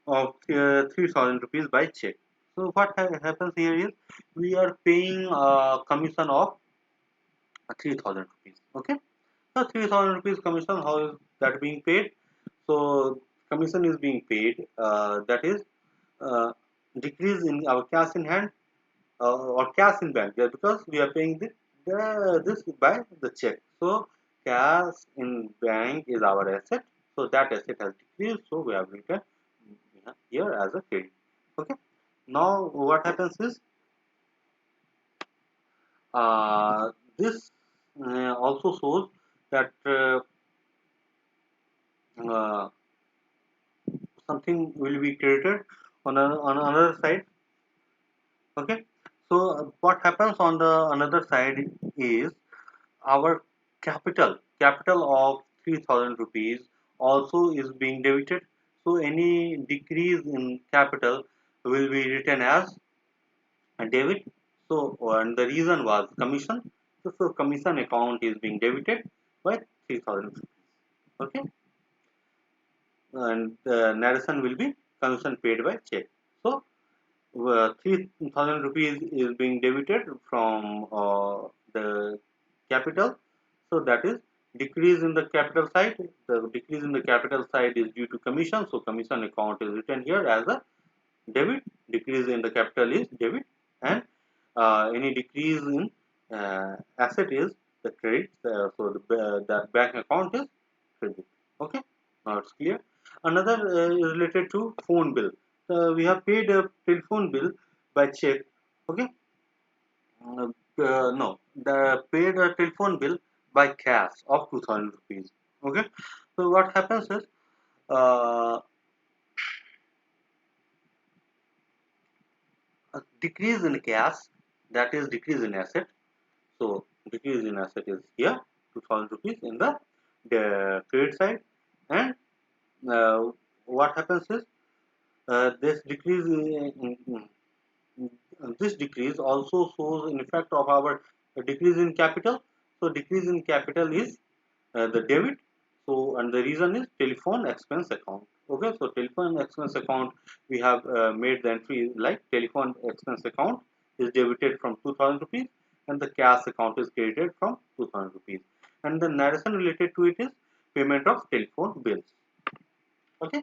of 3,000 rupees by check. So what happens here is we are paying a commission of 3,000 rupees. Okay, so 3,000 rupees commission, how is that being paid? So commission is being paid, that is uh, decrease in our cash in hand, or cash in bank, yeah, because we are paying this by the check. So cash in bank is our asset. So that asset has decreased. So we have written here as a credit. Okay. Now what happens is this also shows that uh, something will be created on another side. Okay. So what happens on the another side is our capital of 3,000 rupees also is being debited. So any decrease in capital will be written as a debit. So and the reason was commission. So commission account is being debited by 3,000 rupees. Okay, and the narration will be commission paid by check. So 3,000 rupees is being debited from the capital. So that is decrease in the capital side. The decrease in the capital side is due to commission. So commission account is written here as a debit. Decrease in the capital is debit, and any decrease in asset is the credit. So that bank account is credit. Okay, now it's clear. Another is related to phone bill. We have paid a telephone bill by check. Okay, no, the paid a telephone bill by cash of 2,000 rupees. Okay, so what happens is uh, a decrease in cash, that is decrease in asset. So decrease in asset is here 2,000 rupees in the credit side, and uh, what happens is this decrease this decrease also shows an effect of our decrease in capital. So decrease in capital is the debit. So and the reason is telephone expense account. Okay, so telephone expense account, we have made the entry like telephone expense account is debited from 2,000 rupees and the cash account is credited from 2,000 rupees, and the narration related to it is payment of telephone bills. Okay,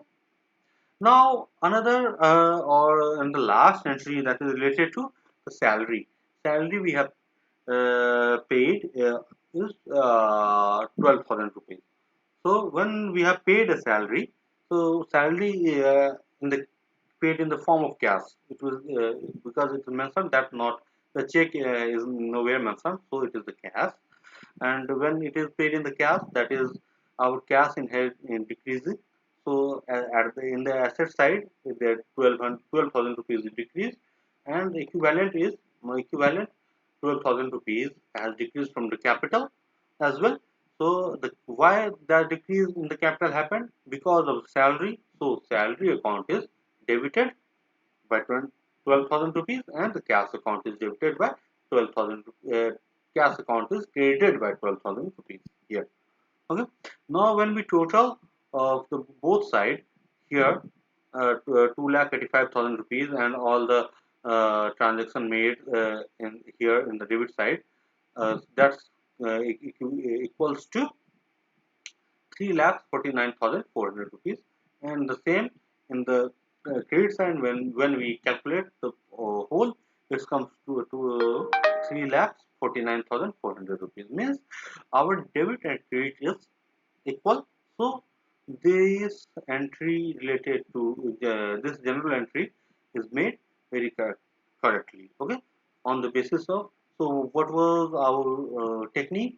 now another and the last entry that is related to the salary. Salary we have paid is 12,000 rupees. So when we have paid a salary, so salary in the paid in the form of cash. It was because it is mentioned that not the check is nowhere mentioned, so it is the cash. And when it is paid in the cash, that is our cash in head in decreases. So in the asset side, the 12,000 rupees is decreased, and the equivalent is equivalent 12,000 rupees has decreased from the capital as well. So the why the decrease in the capital happened? Because of salary. So salary account is debited by 12,000 rupees, and the cash account is debited by 12,000. Cash account is credited by 12,000 rupees here. Okay. Now when we total of the both side here, 2,85,000 rupees and all the transaction made in here in the debit side, that's equals to 3,49,400 rupees, and the same in the credit side. When we calculate the whole, it comes to 3,49,400 rupees. Means our debit and credit is equal. So this entry related to this general entry is made very correctly. Okay, on the basis of, so what was our technique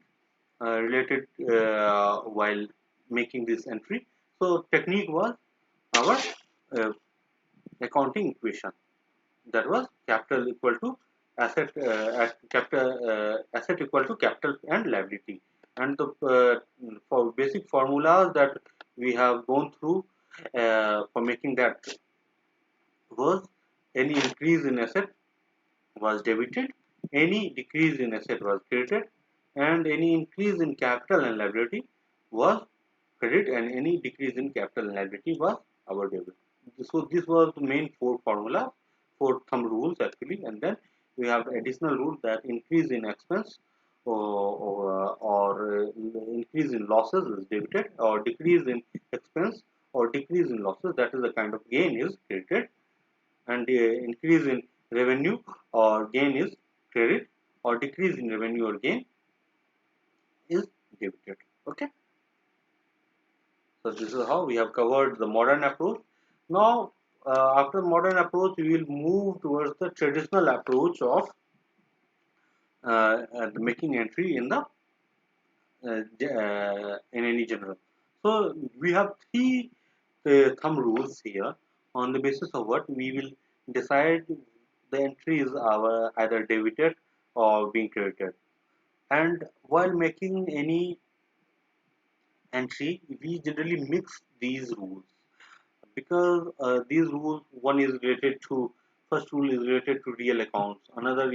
related while making this entry. So technique was our uh, accounting equation, that was capital equal to asset, asset equal to capital and liability, and the for basic formulas that we have gone through for making that was: any increase in asset was debited, any decrease in asset was credited, and any increase in capital and liability was credit, and any decrease in capital and liability was our debit. So this was the main four formula, four thumb rules actually, and then we have additional rule that increase in expense or increase in losses is debited, or decrease in expense or decrease in losses, that is a kind of gain, is credited, and increase in revenue or gain is credit, or decrease in revenue or gain is debited. Okay, so this is how we have covered the modern approach. Now after modern approach, we will move towards the traditional approach of making entry in the in any general. So we have three thumb rules here, on the basis of what we will decide the entry is our either debited or being credited. And while making any entry, we generally mix these rules, because these rules, one is related to, first rule is related to real accounts, another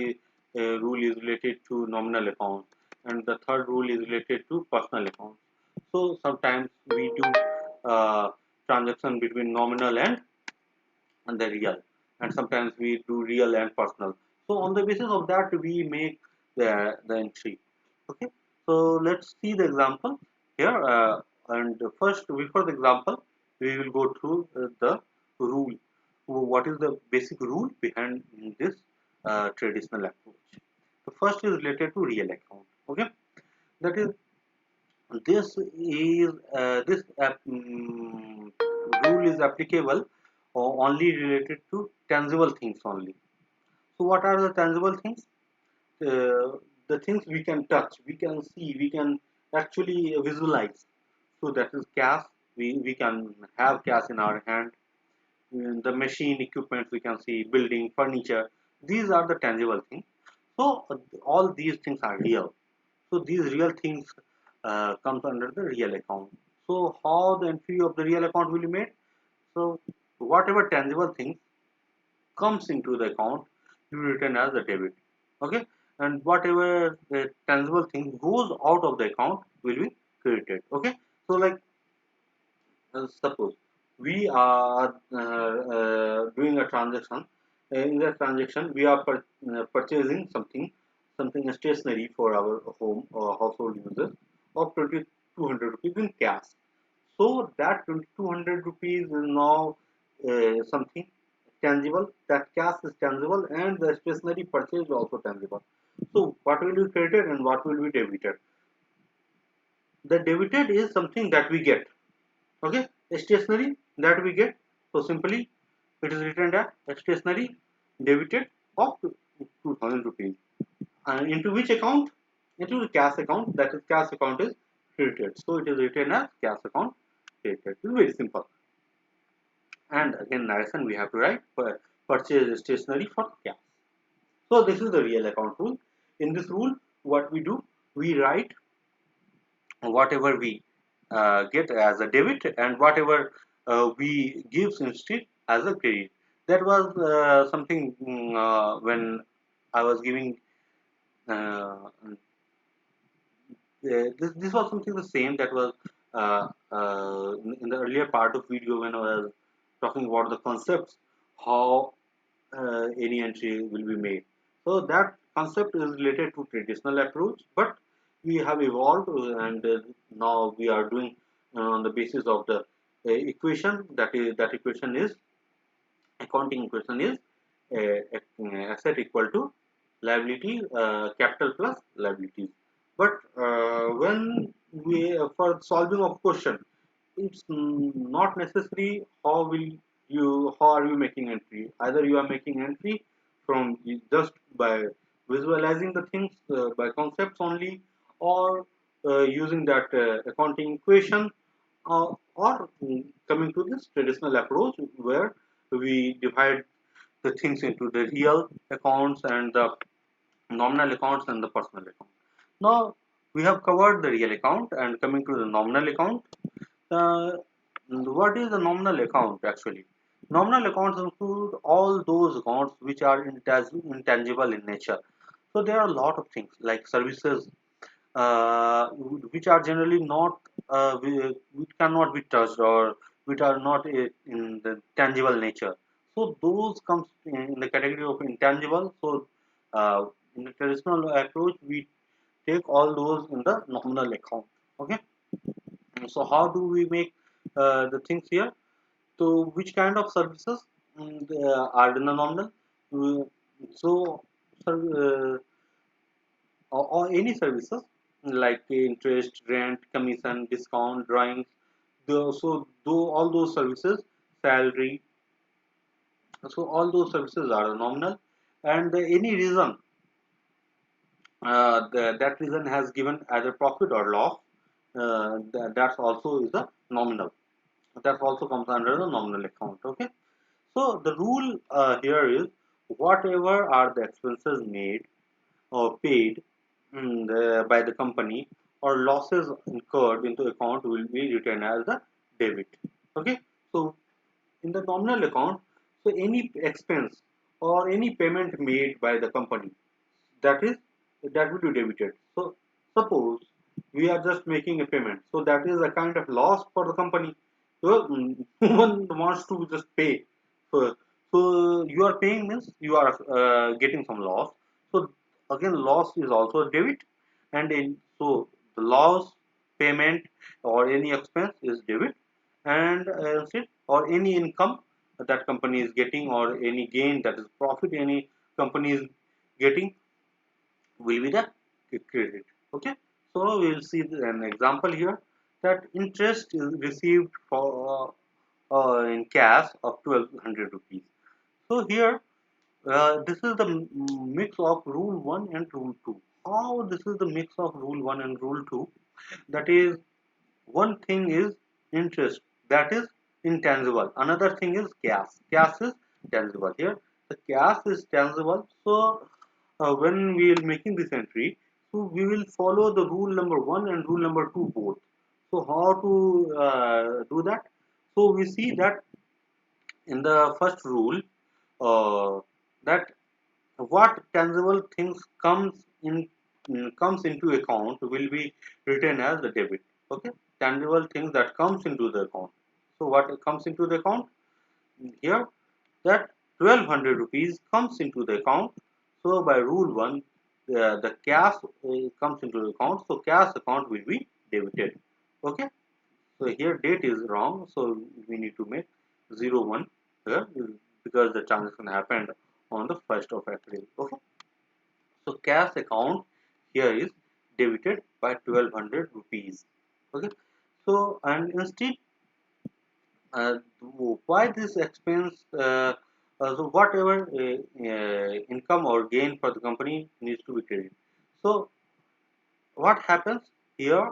rule is related to nominal accounts, and the third rule is related to personal accounts. So sometimes we do transaction between nominal and the real, and sometimes we do real and personal. So on the basis of that, we make the entry. Okay, so let's see the example here, and first, before the example, we will go through the rule. What is the basic rule behind this traditional approach? The first is related to real account. Okay, that is, this rule is applicable only related to tangible things only. So what are the tangible things? The things we can touch, we can see, we can actually visualize. So that is cash. We can have cash in our hand. The machine equipment we can see, building, furniture. These are the tangible things. So all these things are real. So these real things comes under the real account. So how the entry of the real account will be made? So whatever tangible things comes into the account, you return as a debit. Okay, and whatever the tangible thing goes out of the account will be credited. Okay, so like suppose we are doing a transaction. In that transaction, we are purchasing something stationary for our home or household users of 2200 rupees in cash. So that 2200 rupees is now something tangible. That cash is tangible, and the stationary purchase is also tangible. So what will be credited and what will be debited? The debited is something that we get. Okay, stationery that we get. So simply it is written as stationery debited of 2000 rupees. And into which account? Into the cash account. That is, cash account is credited. So it is written as cash account credited. It is very simple. And again, narration we have to write for purchase stationery for cash. So this is the real account rule. In this rule, what we do, we write whatever we get as a debit, and whatever we gives instead as a credit. That was something when I was giving this was something the same that was in the earlier part of video when I was talking about the concepts, how any entry will be made. So that concept is related to traditional approach, but we have evolved, and now we are doing on the basis of the equation. That equation is, accounting equation is asset equal to liability, capital plus liabilities. But when we for solving of question, it's not necessary how are you making entry. Either you are making entry from just by visualizing the things by concepts only, or using that accounting equation, or coming to this traditional approach where we divide the things into the real accounts and the nominal accounts and the personal account. Now we have covered the real account, and coming to the nominal account. Uh, what is the nominal account actually? Nominal accounts include all those accounts which are intangible in nature. So there are a lot of things like services, which are generally not, which cannot be touched, or which are not in the tangible nature. So those comes in the category of intangible. So in the traditional approach, we take all those in the nominal account. Okay. So how do we make the things here? So which kind of services are in the nominal? Uh, so, or any services like interest, rent, commission, discount, drawings. So though all those services, salary, so all those services are nominal, and any reason that reason has given either profit or loss, that's also is a nominal. That also comes under the nominal account. Okay. So the rule here is whatever are the expenses made or paid by the company, or losses incurred into account will be written as a debit. Okay. So in the nominal account, so any expense or any payment made by the company, that is, that will be debited. So suppose we are just making a payment, so that is a kind of loss for the company. So no one wants to just pay for, so you are paying means you are getting some loss. So again, loss is also a debit, and in, so the loss payment or any expense is debit, and or any income that company is getting, or any gain, that is profit any company is getting, will be the credit. Okay. So we will see an example here, that interest is received for in cash of 1200 rupees. So here, this is the mix of rule 1 and rule 2. How this is the mix of rule 1 and rule 2? That is, one thing is interest, that is intangible. Another thing is cash. Cash is tangible. Here, the cash is tangible. So when we are making this entry, so we will follow the rule number 1 and rule number 2 both. So how to do that? So we see that in the first rule, uh, that what tangible things comes into account will be written as the debit. Okay. Tangible things that comes into the account. So what comes into the account here, that 1200 rupees comes into the account. So by rule 1, the cash comes into the account, so cash account will be debited. Okay. So here date is wrong, so we need to make 01 here, because the transaction happened on the 1st of April. Okay. So cash account here is debited by 1200 rupees. Okay. So and instead, uh, why this expense? So whatever income or gain for the company needs to be credited. So what happens here,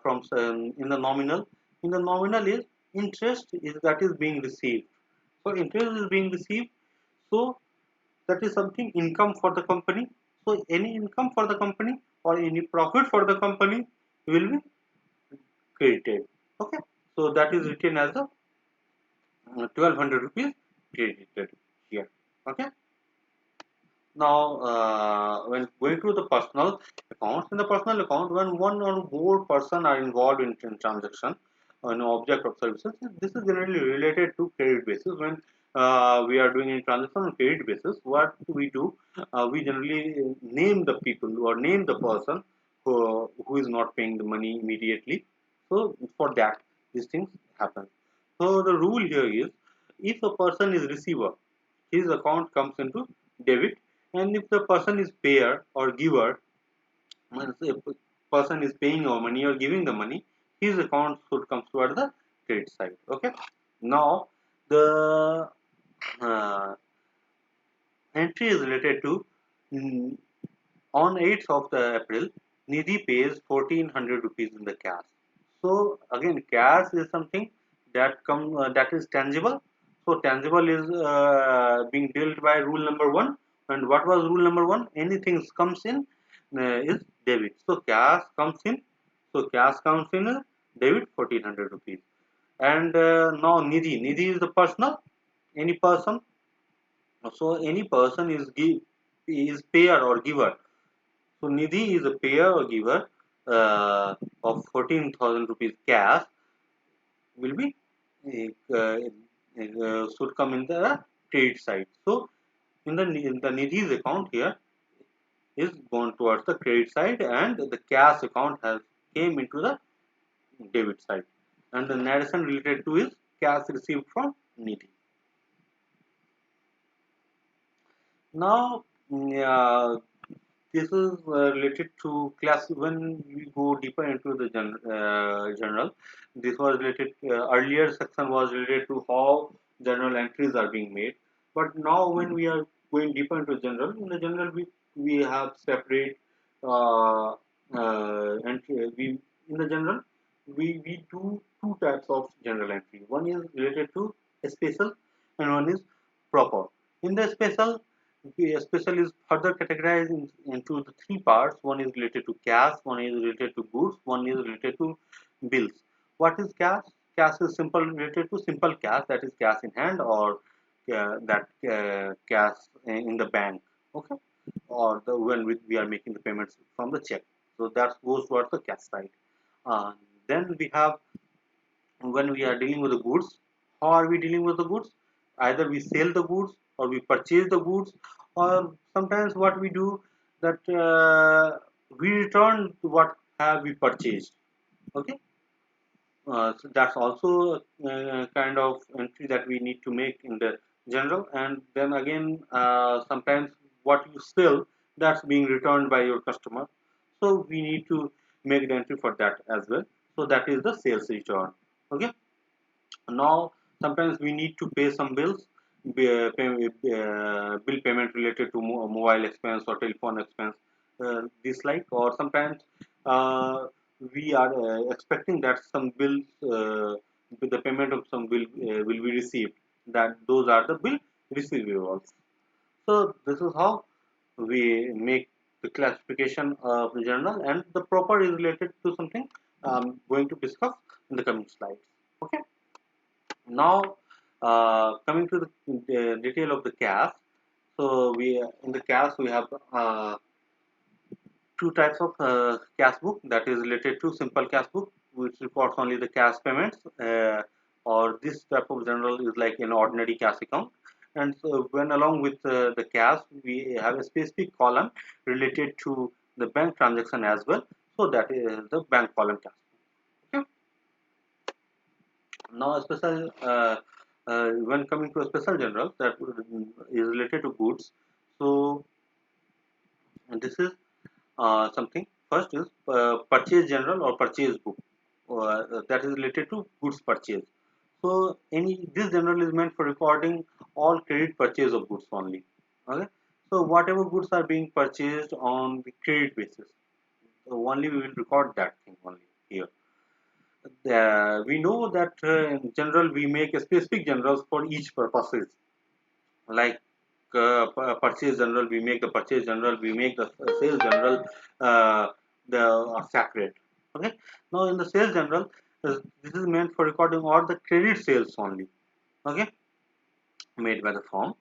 from in the nominal? In the nominal is interest is that is being received. So interest is being received. So that is something income for the company. So any income for the company or any profit for the company will be credited. Okay. So that is written as a 1200 rupees credited here. Okay. Now, when going to the personal accounts, in the personal account, when one or more person are involved in transaction, an object of services, this is generally related to credit basis. When we are doing a transaction on credit basis, what we do, we generally name the people or name the person who is not paying the money immediately. So for that, these things happen. So the rule here is, if a person is receiver, his account comes into debit, and if the person is payer or giver, means if a person is paying our money or giving the money, his account should come toward the credit side. Okay. Now the uh, entry is related to, mm, On 8th of the April, Nidhi pays 1400 rupees in the cash. So again, cash is something that is tangible. So tangible is being dealt by rule number one. And what was rule number one? Anything comes in is debit. So cash comes in. So cash comes in debit 1400 rupees. And now Nidhi is the personal. Any person. So any person is payer or giver. So Nidhi is a payer or giver of 14,000 rupees cash will be should come in the credit side. So in the Nidhi's account here is gone towards the credit side and the cash account has came into the debit side. And the narration related to is cash received from Nidhi. Now, this is related to class when we go deeper into the general. This was related earlier section was related to how general entries are being made. But now when we are going deeper into general, in the general we have separate entry. We in the general we do two types of general entry. One is related to special and one is proper. In the special, the special is further categorized into the three parts. One is related to cash, one is related to goods, one is related to bills. What is cash? Cash is simple related to simple cash, that is cash in hand or that cash in the bank. Okay, or the when we are making the payments from the check. So that goes towards the cash side. Uh, then we have when we are dealing with the goods. How are we dealing with the goods? Either we sell the goods or we purchase the goods, or sometimes what we do that we return what have we purchased. Okay, so that's also kind of entry that we need to make in the general. And then again, sometimes what you sell, that's being returned by your customer, so we need to make the entry for that as well. So that is the sales return. Okay, now sometimes we need to pay some bills, bill payment related to mobile expense or telephone expense, this like. Or sometimes uh, we are expecting that some bills, with the payment of some bill will be received, that those are the bill receivables. So this is how we make the classification of the journal. And the proper is related to something I'm going to discuss in the coming slides. Okay, now coming to the detail of the CAS. So we in the CAS we have two types of cash book, that is related to simple cash book, which records only the cash payments, or this type of general is like an ordinary cash account. And so when along with the cash, we have a specific column related to the bank transaction as well. So that is the bank column cash. Okay. Now, a special when coming to a special general that is related to goods. So and this is something. First is purchase general or purchase book, that is related to goods purchase. So any this general is meant for recording all credit purchase of goods only. Okay. So whatever goods are being purchased on the credit basis, so only we will record that thing only here. We know that in general we make a specific generals for each purposes, like purchase general, we make the purchase general, we make the sales general, uh, the are separate. Okay, now in the sales general, this is meant for recording all the credit sales only. Okay, made by the firm,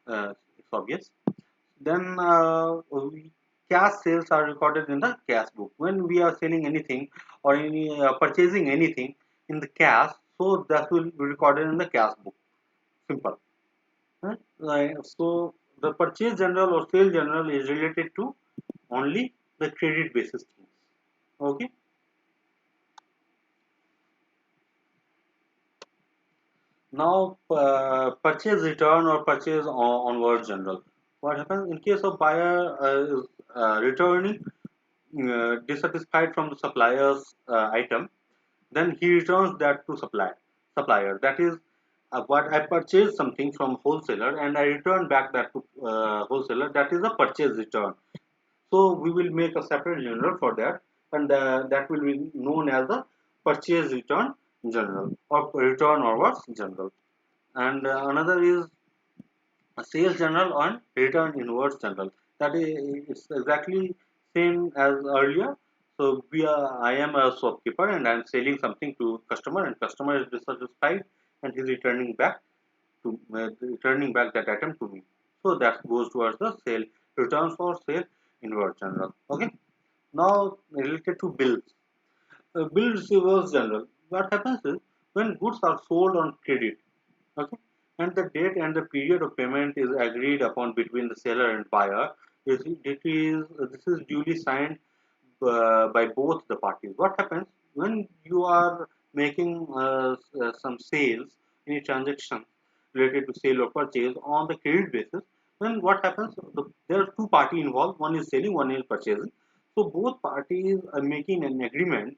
it's obvious. Then cash sales are recorded in the cash book when we are selling anything or any purchasing anything in the cash, so that will be recorded in the cash book. Simple. Right? So the purchase general or sale general is related to only the credit basis things. Okay. Now purchase return or purchase onward general. What happens in case of buyer is returning dissatisfied from the supplier's item, then he returns that to supplier. That is what I purchased something from wholesaler and I return back that to wholesaler. That is a purchase return. So we will make a separate journal for that, and that will be known as the purchase return journal or return overs journal. And another is a sales journal and return inwards journal. That is it's exactly same as earlier. So I am a shopkeeper and I am selling something to customer, and customer is dissatisfied and he is returning back that item to me. So that goes towards the sale returns for sale inward journal. Okay. Now related to bills, bill receivables journal. What happens is when goods are sold on credit, okay, and the date and the period of payment is agreed upon between the seller and buyer. This is duly signed by both the parties. What happens when you are making some sales, any transaction related to sale or purchase on the credit basis? Then what happens? There are two parties involved. One is selling, one is purchasing. So both parties are making an agreement,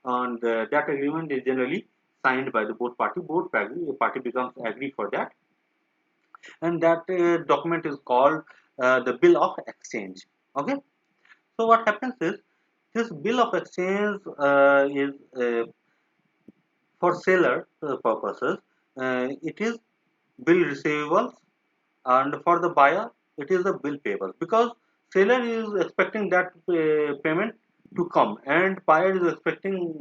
and that agreement is generally signed by the both party. Party becomes agree for that, and that document is called the bill of exchange. Okay. So what happens is this bill of exchange is for seller purposes. It is bill receivables, and for the buyer, it is the bill payable, because seller is expecting that payment to come, and buyer is expecting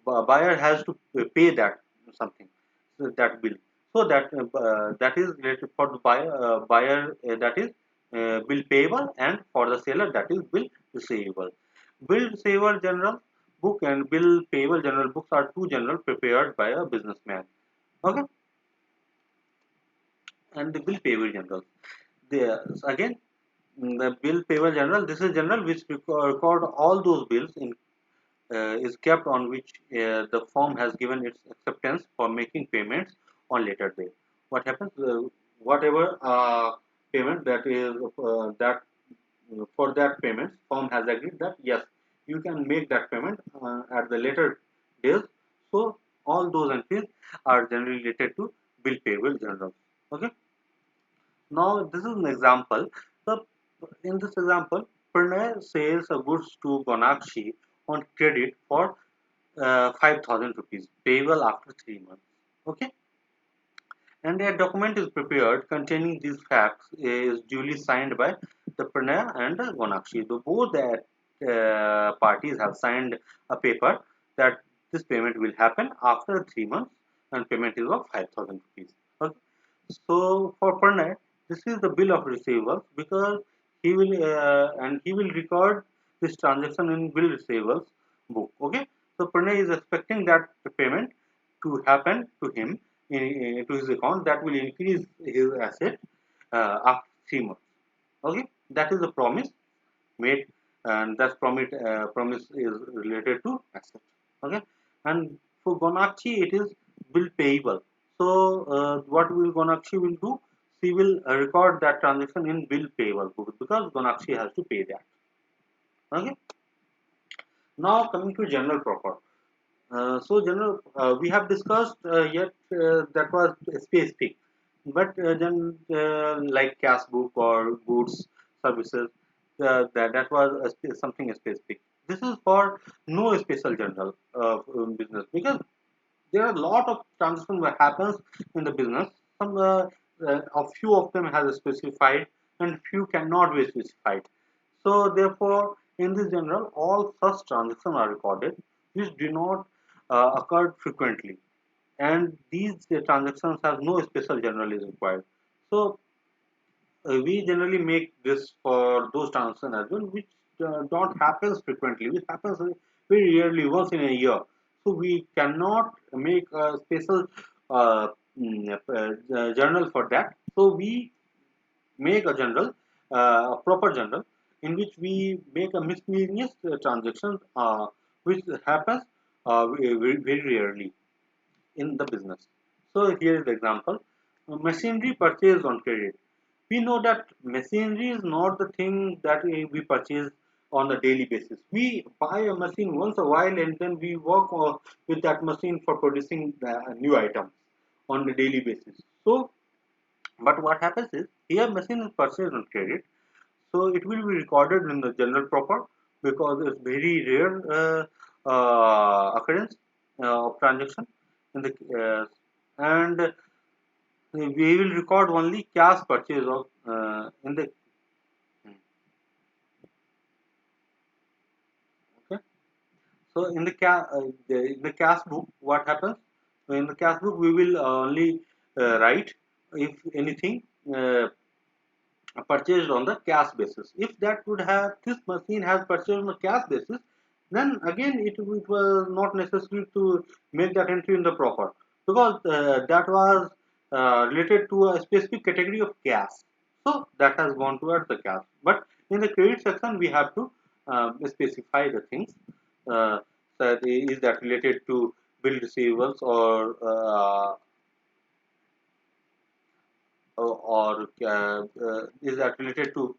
buyer has to pay that something, that bill. So that is related for the buyer, that is bill payable, and for the seller that is bill receivable. Bill receivable general book and bill payable general books are two general prepared by a businessman. Okay, and the bill payable general. Again, the bill payable general. This is general which record all those bills in is kept on which the firm has given its acceptance for making payments on later date. What happens? Whatever payment that is that for that payment, firm has agreed that yes, you can make that payment at the later days. So all those entries are generally related to bill payable journal. Okay. Now this is an example. So in this example, Pranay sells a goods to Gonakshi on credit for 5,000 rupees, payable after 3 months. Okay, and a document is prepared containing these facts is duly signed by the Pranay and the Gonakshi. The both that parties have signed a paper that this payment will happen after 3 months, and payment is of 5,000 rupees. Okay. So for Pranay, this is the bill of receivables, because he will record this transaction in bill receivables book. Okay, so Pranay is expecting that the payment to happen to him to his account, that will increase his asset after 3 months. Okay, that is the promise made, and that promise is related to asset. Okay, and for Gonakshi it is bill payable. So what will Gonakshi will do? She will record that transaction in bill payable book, because Gonakshi has to pay that. Okay, now coming to general proper. So general, we have discussed yet that was specific, but then like cash book or goods services, that was something specific. This is for no special general business, because there are a lot of transactions that happens in the business. Some a few of them has specified, and few cannot be specified. So therefore, in this general, all such transactions are recorded which do not occur frequently, and these transactions have no special journal is required. So we generally make this for those transactions as well, which don't happens frequently, which happens very rarely, once in a year. So we cannot make a special journal for that. So we make a journal, a proper journal, in which we make a miscellaneous transaction, which happens very rarely in the business. So here is the example. Machinery purchased on credit. We know that machinery is not the thing that we purchase on a daily basis. We buy a machine once a while, and then we work with that machine for producing new items on a daily basis. So, but what happens is here machine is purchased on credit. So it will be recorded in the general proper because it's very rare occurrence of transaction in the and we will record only cash purchase of in the okay. So in the cash book, what happens? In the cash book, we will only write if anything purchased on the cash basis. If that would have this machine has purchased on the cash basis, then again it was not necessary to make that entry in the proper because that was related to a specific category of cash. So that has gone towards the cash. But in the credit section, we have to specify the things. That is that related to bill receivables or is that related to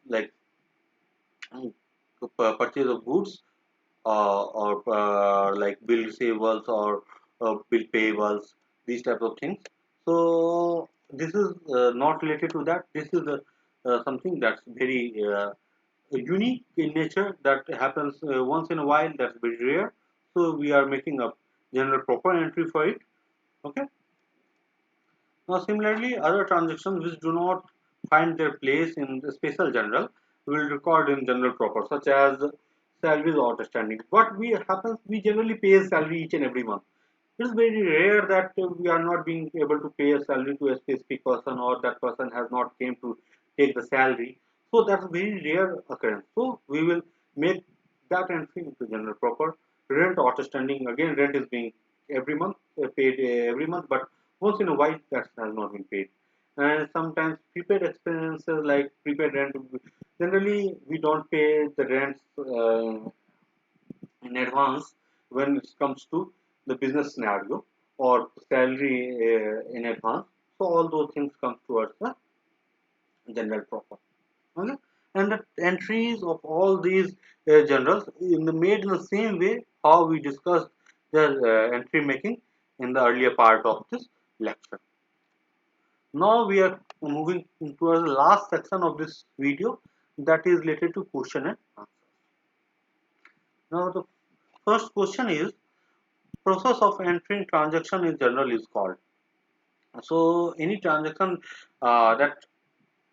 like purchase of goods or like bill receivables or bill payables, these type of things. So this is not related to that. This is something that's very unique in nature that happens once in a while. That's very rare. So we are making a general proper entry for it. Okay. Now, similarly, other transactions which do not find their place in the special general will record in general proper, such as salaries outstanding. What we happens, we generally pay a salary each and every month. It is very rare that we are not being able to pay a salary to a specific person or that person has not came to take the salary. So that's a very rare occurrence. So we will make that entry into general proper. Rent outstanding, again rent is being every month paid every month, but once in a while that has not been paid. And sometimes prepaid expenses like prepaid rent, generally we don't pay the rents in advance when it comes to the business scenario or salary in advance. So all those things come towards the general proper. Okay, and the entries of all these generals in the made in the same way how we discussed the entry making in the earlier part of this lecture. Now we are moving towards the last section of this video, that is related to question and answer. Now the first question is process of entering transaction in general is called. So any transaction that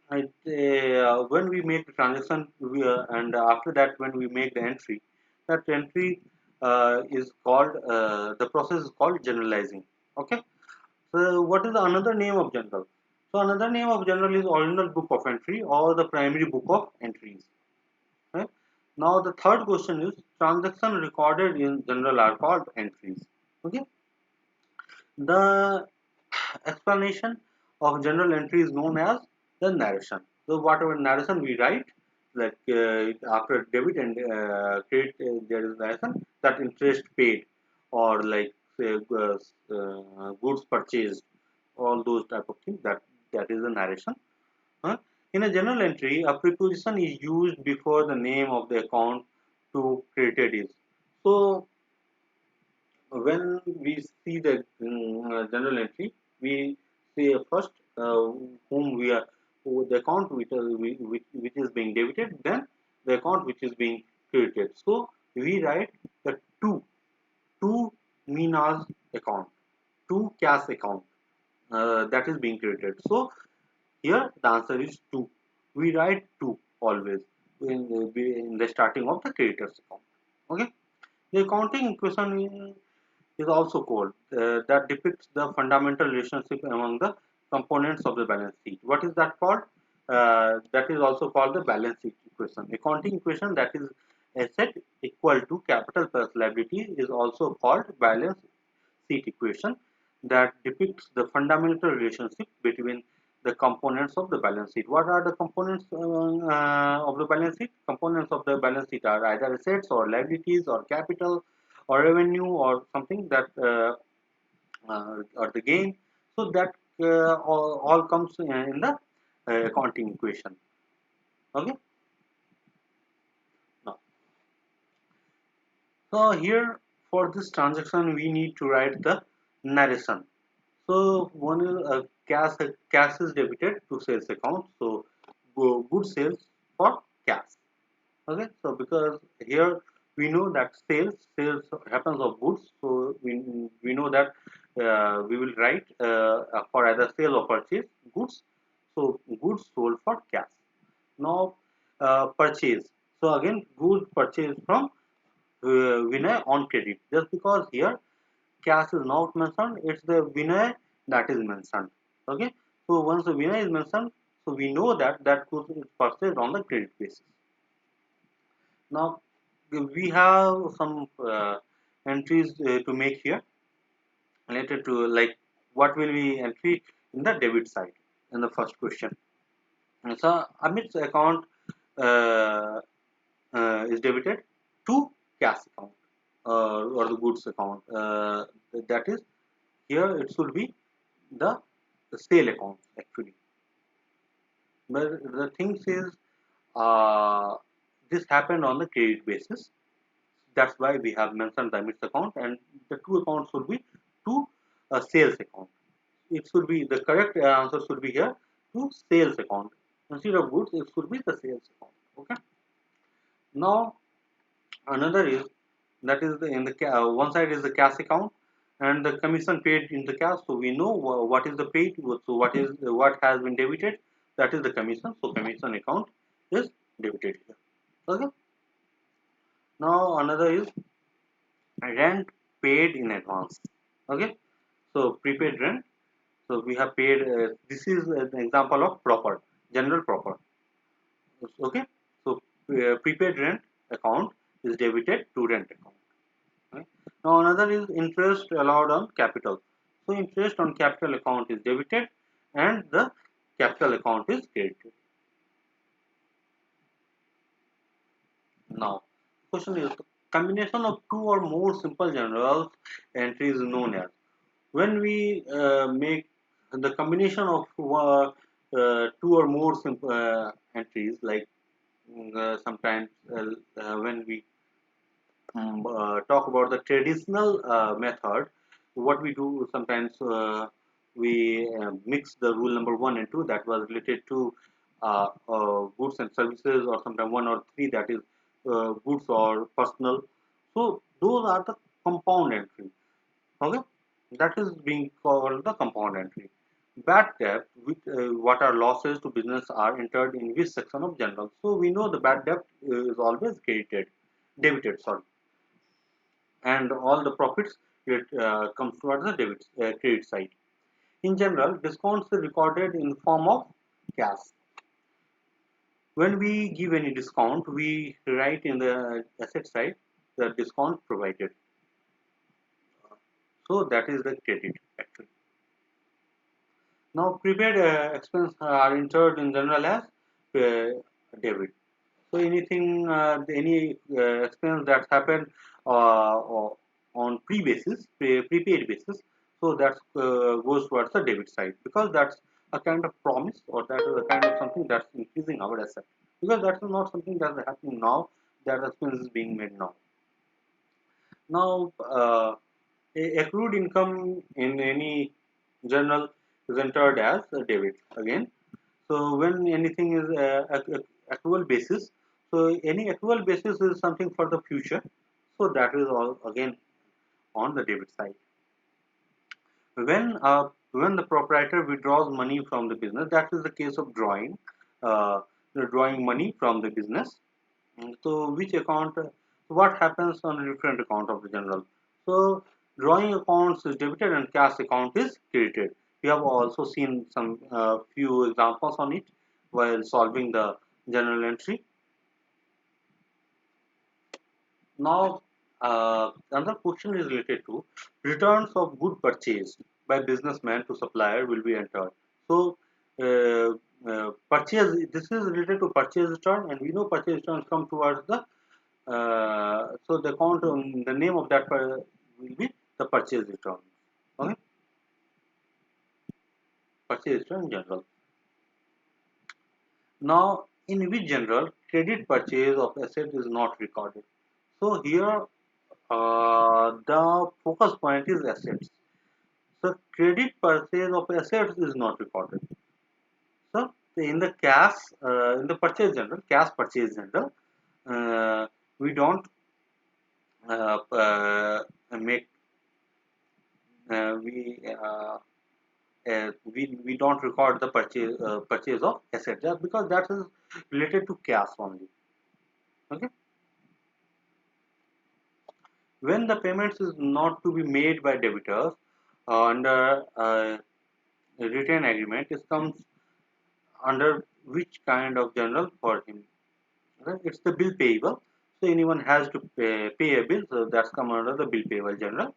when we make the transaction and after that when we make the entry, that entry is called the process is called generalizing. Okay. So what is another name of general? So another name of general is original book of entry or the primary book of entries. Right? Now the third question is transaction recorded in general are called entries. Okay. The explanation of general entry is known as the narration. So whatever narration we write, like after debit and credit, there is narration that interest paid or like say goods purchased, all those type of things. That is the narration. Huh? In a journal entry, a preposition is used before the name of the account to created is. So when we see the journal entry, we see first whom we are the account which is being debited, then the account which is being credited. So we write the two Mina's account, two cash account that is being credited. So here the answer is 2. We write 2 always in the starting of the creditor's account. Okay. The accounting equation is also called that depicts the fundamental relationship among the components of the balance sheet. What is that called? That is also called the balance sheet equation. Accounting equation, that is asset equal to capital plus liability, is also called balance sheet equation that depicts the fundamental relationship between the components of the balance sheet. What are the components of the balance sheet? Components of the balance sheet are either assets or liabilities or capital or revenue or something that or the gain. So that all comes in the accounting equation. Okay. Now, so here for this transaction we need to write the narration. So one is cash is debited to sales account. So good sales for cash. Okay, so because here we know that sales happens of goods, so we know that we will write for either sale or purchase goods. So goods sold for cash. Now purchase. So again, goods purchased from Vinay on credit. Just because here cash is not mentioned, it's the Vinay that is mentioned. Okay, so once the Vinay is mentioned, so we know that that goods is purchased on the credit basis. Now we have some entries to make here related to like what will be entry in the debit side in the first question. So Amit's account uh, is debited to cash account or the goods account. That is here it should be the sale account actually. But the thing is uh, this happened on the credit basis. That's why we have mentioned the mixed account, and the two accounts should be to a sales account. It should be the correct answer should be here to sales account instead of goods. It should be the sales account. Okay. Now another is that is the in the one side is the cash account and the commission paid in the cash. So we know what is the paid. So what has been debited. That is the commission. So commission account is debited here. Okay. Now another is rent paid in advance. Okay, so prepaid rent. So we have paid, this is an example of proper general proper. Okay, so prepaid rent account is debited to rent account. Okay? Now another is interest allowed on capital. So interest on capital account is debited and the capital account is credited. Now question is the combination of two or more simple general entries is known as. When we make the combination of two or more simple entries, like sometimes when we talk about the traditional method, what we do sometimes we mix the rule number 1 and 2 that was related to goods and services, or sometimes 1 or 3 that is goods or personal. So those are the compound entries. Okay, that is being called the compound entry. Bad debt, which, what are losses to business are entered in which section of general. So we know the bad debt is always debited, sorry, and all the profits it comes towards the credit side. In general, discounts are recorded in form of cash. When we give any discount, we write in the asset side the discount provided. So that is the credit actually. Now, prepaid expense are entered in general as debit. So, any expense that happened on prepaid basis, so that goes towards the debit side, because that's a kind of promise, or that is a kind of something that's increasing our asset. Because that's not something that's happening now. That expense is being made now. Now, accrued income in any journal is entered as a debit again. So when anything is accrual basis, so any accrual basis is something for the future. So that is all again on the debit side. When the proprietor withdraws money from the business, that is the case of uh, drawing money from the business. So which account, what happens on a different account of the general? So drawing accounts is debited and cash account is credited. We have also seen some few examples on it while solving the general entry. Now another question is related to returns of good purchased by businessman to supplier will be entered. So purchase, this is related to purchase return, and we know purchase returns come towards the so the account the name of that will be the purchase return. Okay, purchase return in general. Now in which general credit purchase of asset is not recorded. So here the focus point is assets. So credit purchase of assets is not recorded. So in the cash, in the purchase journal, cash purchase journal, we don't make we we don't record the purchase of asset, just because that is related to cash only. Okay, when the payments is not to be made by debitors under a written agreement, it comes under which kind of journal for him? Okay? It's the bill payable. So anyone has to pay a bill, so that's come under the bill payable journal.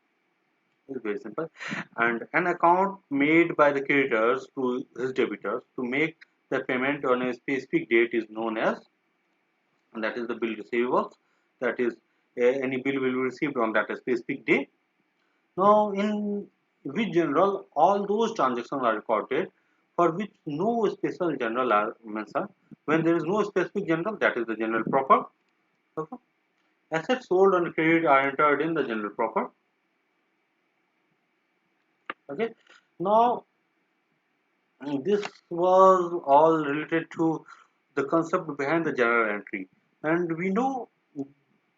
It's very simple. And an account made by the creditors to his debitors to make the payment on a specific date is known as, and that is the bill receivables. That is, any bill will be received on that specific day. Now, in which general, all those transactions are recorded for which no special general are mentioned. When there is no specific general, that is the general proper. Okay. Assets sold on credit are entered in the general proper. Okay. Now, this was all related to the concept behind the journal entry, and we know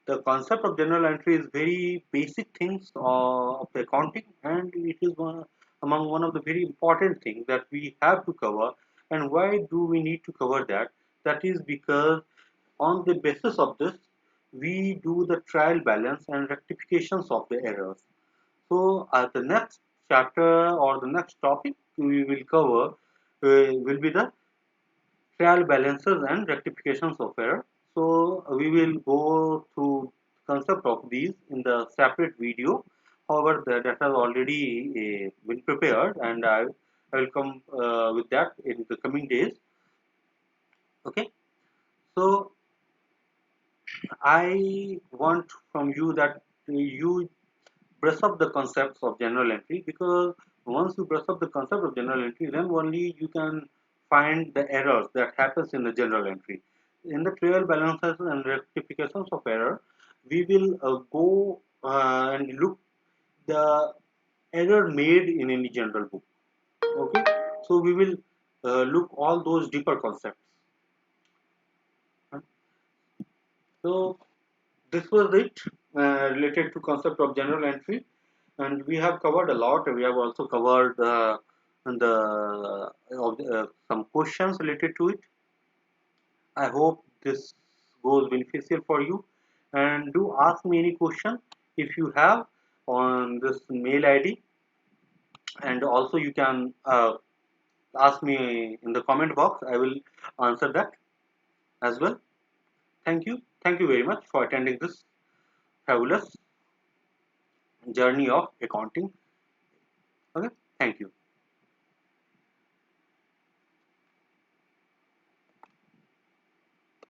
the concept of journal entry is very basic things of the accounting, and it is among one of the very important things that we have to cover. And why do we need to cover that? That is because on the basis of this, we do the trial balance and rectifications of the errors. So, the next chapter or the next topic we will cover will be the trial balances and rectifications of error. So, we will go through concept of these in the separate video. However, that has already been prepared, and I will come with that in the coming days. Okay. So, I want from you that you brush up the concepts of journal entry, because once you brush up the concept of journal entry, then only you can find the errors that happens in the journal entry. In the trial balances and rectifications of error, we will go and look the error made in any general book. Okay, so we will look all those deeper concepts. So this was it related to concept of general entry, and we have covered a lot. We have also covered some questions related to it. I hope this was beneficial for you, and do ask me any question if you have on this mail ID, and also you can ask me in the comment box. I will answer that as well. Thank you very much for attending this fabulous journey of accounting. Okay, thank you.